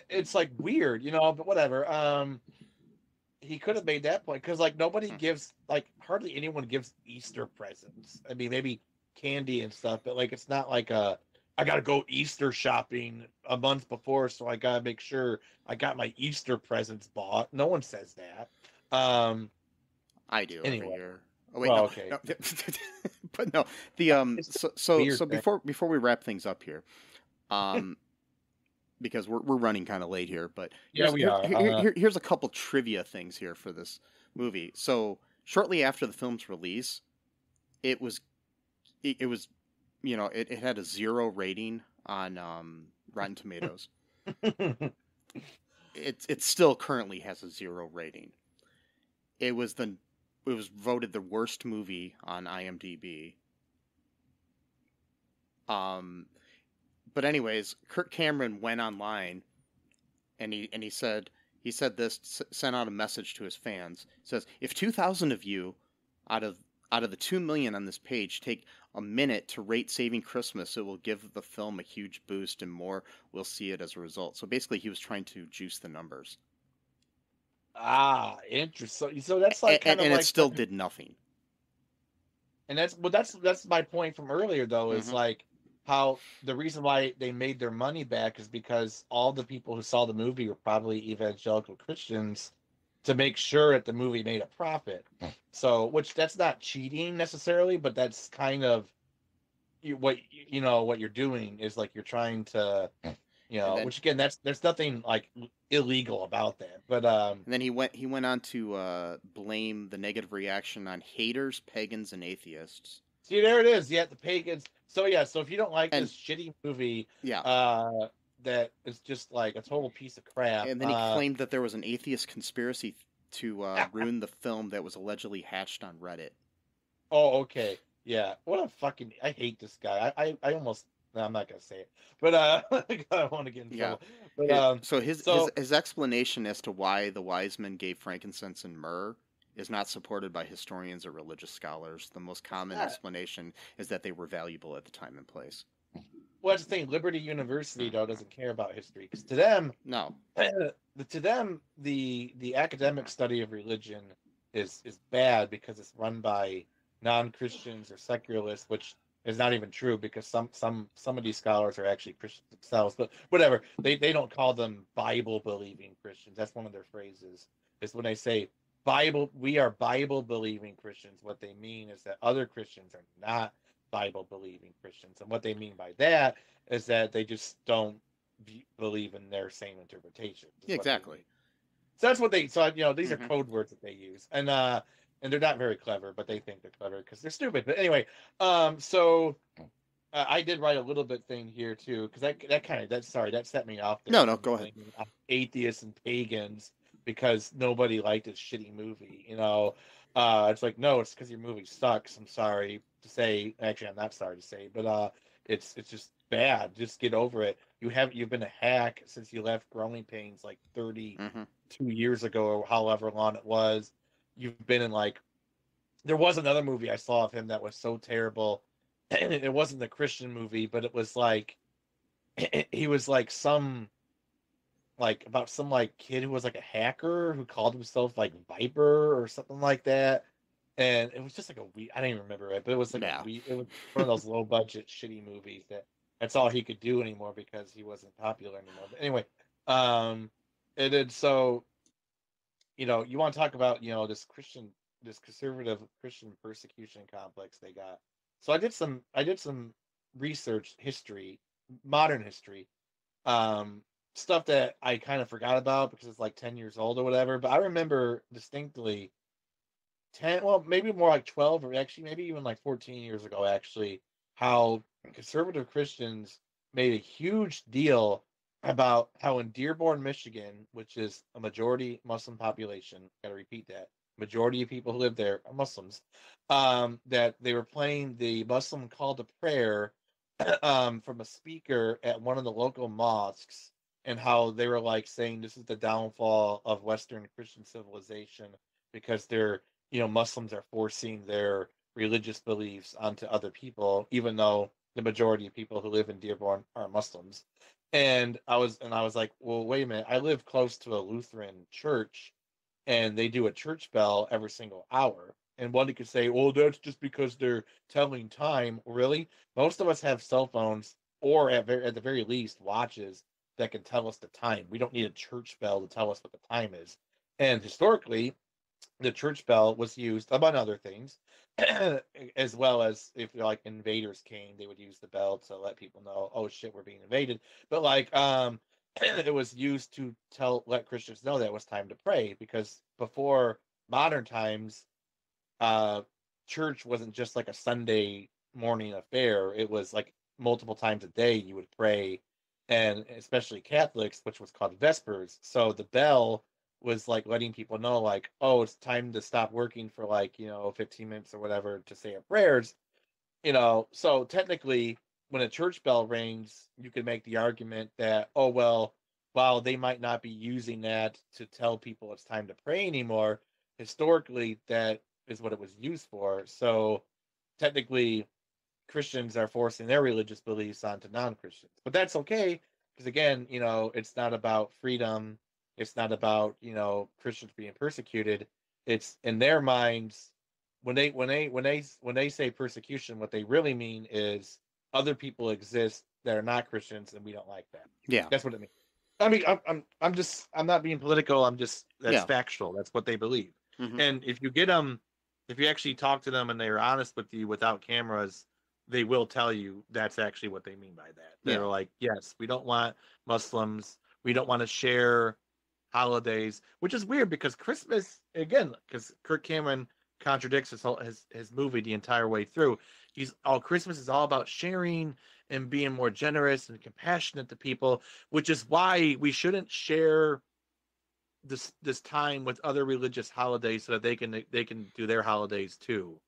It's like weird, but whatever. He could have made that point, because like nobody gives, like hardly anyone gives Easter presents. I mean, maybe candy and stuff, but like it's not like I gotta go Easter shopping a month before, so I gotta make sure I got my Easter presents bought. No one says that. I do anyway. Every year. Oh wait, no, okay. No. But no, the so before we wrap things up here, because we're running kind of late here, but we are. Here's a couple trivia things here for this movie. So shortly after the film's release, it had a 0 rating on Rotten Tomatoes. It still currently has a 0 rating. It was voted the worst movie on IMDb. But anyways, Kirk Cameron went online, and he said sent out a message to his fans. He says, if 2,000 of you out of the 2 million on this page take a minute to rate Saving Christmas, it will give the film a huge boost, and more will see it as a result. So basically, he was trying to juice the numbers. Interesting. So that's like and it still did nothing. And that's my point from earlier, though, is like how the reason why they made their money back is because all the people who saw the movie were probably evangelical Christians, to make sure that the movie made a profit. So, which that's not cheating necessarily, but that's kind of what you're doing is like you're trying to, which again, there's nothing like illegal about that. But and then he went on to blame the negative reaction on haters, pagans, and atheists. See, there it is. Yeah, the pagans. So if you don't like this shitty movie, that is just like a total piece of crap. And then he claimed that there was an atheist conspiracy to ruin the film that was allegedly hatched on Reddit. Oh, okay. Yeah. What a fucking... I hate this guy. I almost... No, I'm not going to say it. But I don't want to get in trouble. But, so his explanation as to why the wise men gave frankincense and myrrh is not supported by historians or religious scholars. The most common explanation is that they were valuable at the time and place. Well, that's the thing. Liberty University, though, doesn't care about history, because to them, the academic study of religion is bad because it's run by non-Christians or secularists, which is not even true, because some of these scholars are actually Christians themselves. But whatever, they don't call them Bible-believing Christians. That's one of their phrases. Is when they say we are Bible-believing Christians. What they mean is that other Christians are not Bible-believing Christians, and what they mean by that is that they just don't believe in their same interpretation. Exactly. So that's what these are code words that they use, and they're not very clever, but they think they're clever because they're stupid. But anyway, so I did write a little bit thing here too, because that set me off. No, go ahead. Atheists and pagans, because nobody liked this shitty movie. It's like, no, it's because your movie sucks. I'm sorry to say. Actually, I'm not sorry to say, but it's just bad. Just get over it. You've been a hack since you left Growing Pains like 32 years ago, or however long it was. You've been in there was another movie I saw of him that was so terrible, and it wasn't the Christian movie, but it was like he was like about some kid who was like a hacker who called himself like Viper or something like that, and it was just like I don't even remember it, but it was like it was one of those low budget shitty movies that's all he could do anymore because he wasn't popular anymore. But anyway, and then so you want to talk about this conservative Christian persecution complex they got. So I did some research, modern history, stuff that I kind of forgot about because it's like 10 years old or whatever. But I remember distinctly 10, well, maybe more like 12, or actually maybe even like 14 years ago, actually, how conservative Christians made a huge deal about how in Dearborn, Michigan, which is a majority Muslim population, got to repeat that, majority of people who live there are Muslims, that they were playing the Muslim call to prayer from a speaker at one of the local mosques, and how they were like saying this is the downfall of Western Christian civilization because Muslims are forcing their religious beliefs onto other people, even though the majority of people who live in Dearborn are Muslims. And I was like, well, wait a minute. I live close to a Lutheran church, and they do a church bell every single hour. And one could say, well, that's just because they're telling time. Really? Most of us have cell phones, or at the very least, watches that can tell us the time. We don't need a church bell to tell us what the time is. And historically, the church bell was used, among other things, as well as if like invaders came, they would use the bell to let people know, oh shit, we're being invaded. But like it was used to let Christians know that it was time to pray, because before modern times, church wasn't just like a Sunday morning affair. It was like multiple times a day you would pray, and especially Catholics, which was called Vespers. So the bell was like letting people know, like, oh, it's time to stop working for 15 minutes or whatever to say our prayers. So technically, when a church bell rings, you could make the argument that, oh, well, while they might not be using that to tell people it's time to pray anymore, historically, that is what it was used for. So technically, Christians are forcing their religious beliefs onto non-Christians. But that's okay, because again, it's not about freedom. It's not about, Christians being persecuted. It's in their minds, when they say persecution, what they really mean is other people exist that are not Christians, and we don't like that. Yeah, that's what it means. I mean, I'm not being political. That's factual. That's what they believe. Mm-hmm. And if you actually talk to them and they're honest with you without cameras, they will tell you that's actually what they mean by that. They're like, yes, we don't want Muslims. We don't want to share holidays, which is weird because Christmas, again, because Kirk Cameron contradicts his movie the entire way through. Christmas is all about sharing and being more generous and compassionate to people, which is why we shouldn't share this time with other religious holidays so that they can do their holidays too.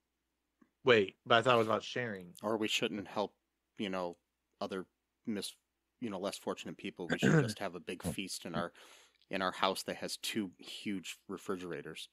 Wait, but I thought it was about sharing. Or we shouldn't help, other less fortunate people. We should just have a big feast in our house that has 2 huge refrigerators.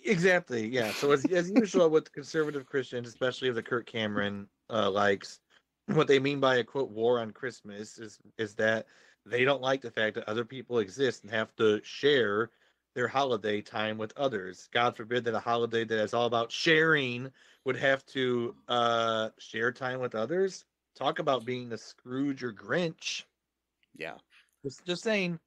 Exactly, yeah. So as usual with conservative Christians, especially the Kirk Cameron likes, what they mean by a quote war on Christmas is that they don't like the fact that other people exist and have to share their holiday time with others. God forbid that a holiday that is all about sharing would have to share time with others. Talk about being the Scrooge or Grinch. Yeah. Just saying.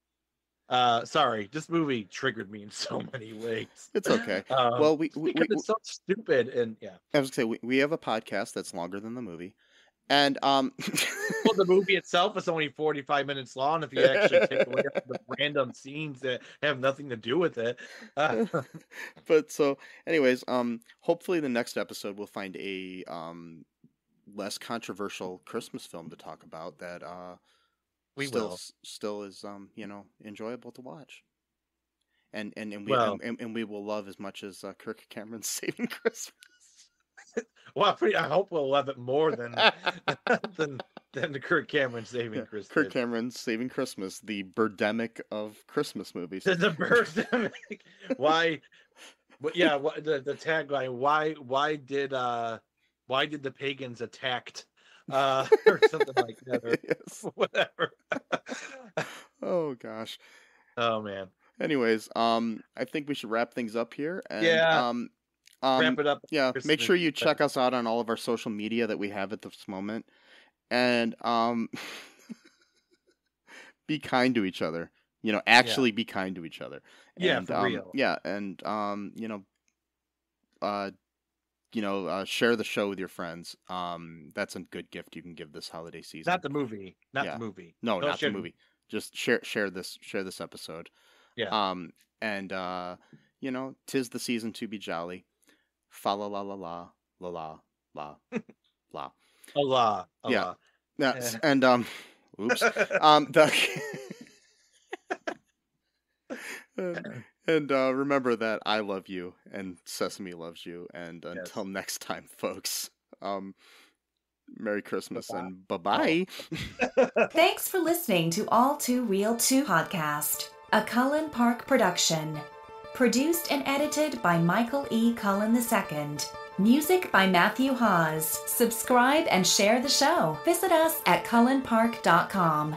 Sorry, this movie triggered me in so many ways. It's okay. Well, it's so stupid, and yeah. I was gonna say we have a podcast that's longer than the movie, and well, the movie itself is only 45 minutes long if you actually take away the random scenes that have nothing to do with it. But so, anyways, hopefully the next episode we'll find a less controversial Christmas film to talk about that still is enjoyable to watch, and we will love as much as Kirk Cameron's Saving Christmas. Well, I hope we'll love it more than the Kirk Cameron Saving Christmas. Kirk Cameron's Saving Christmas, the Birdemic of Christmas movies. The Birdemic. Why? Yeah. The tagline. Why did the pagans attacked? Or something like that, or yes. Whatever. Oh gosh. Oh man. Anyways, I think we should wrap things up here. And, wrap it up. Yeah. Make sure you check us out on all of our social media that we have at this moment, and be kind to each other. Actually be kind to each other. And, for real. Yeah, and share the show with your friends. That's a good gift you can give this holiday season. Not the movie. The movie. No, not the movie. Just share this episode. Yeah. And you know, 'tis the season to be jolly. Fa la la la la la la la la. Allah. Yeah. Yes. And oops. And remember that I love you and Sesame loves you. And until next time, folks. Merry Christmas and bye-bye. Thanks for listening to All Too Real 2 podcast, a Cullen Park production. Produced and edited by Michael E. Cullen II. Music by Matthew Hawes. Subscribe and share the show. Visit us at cullenpark.com.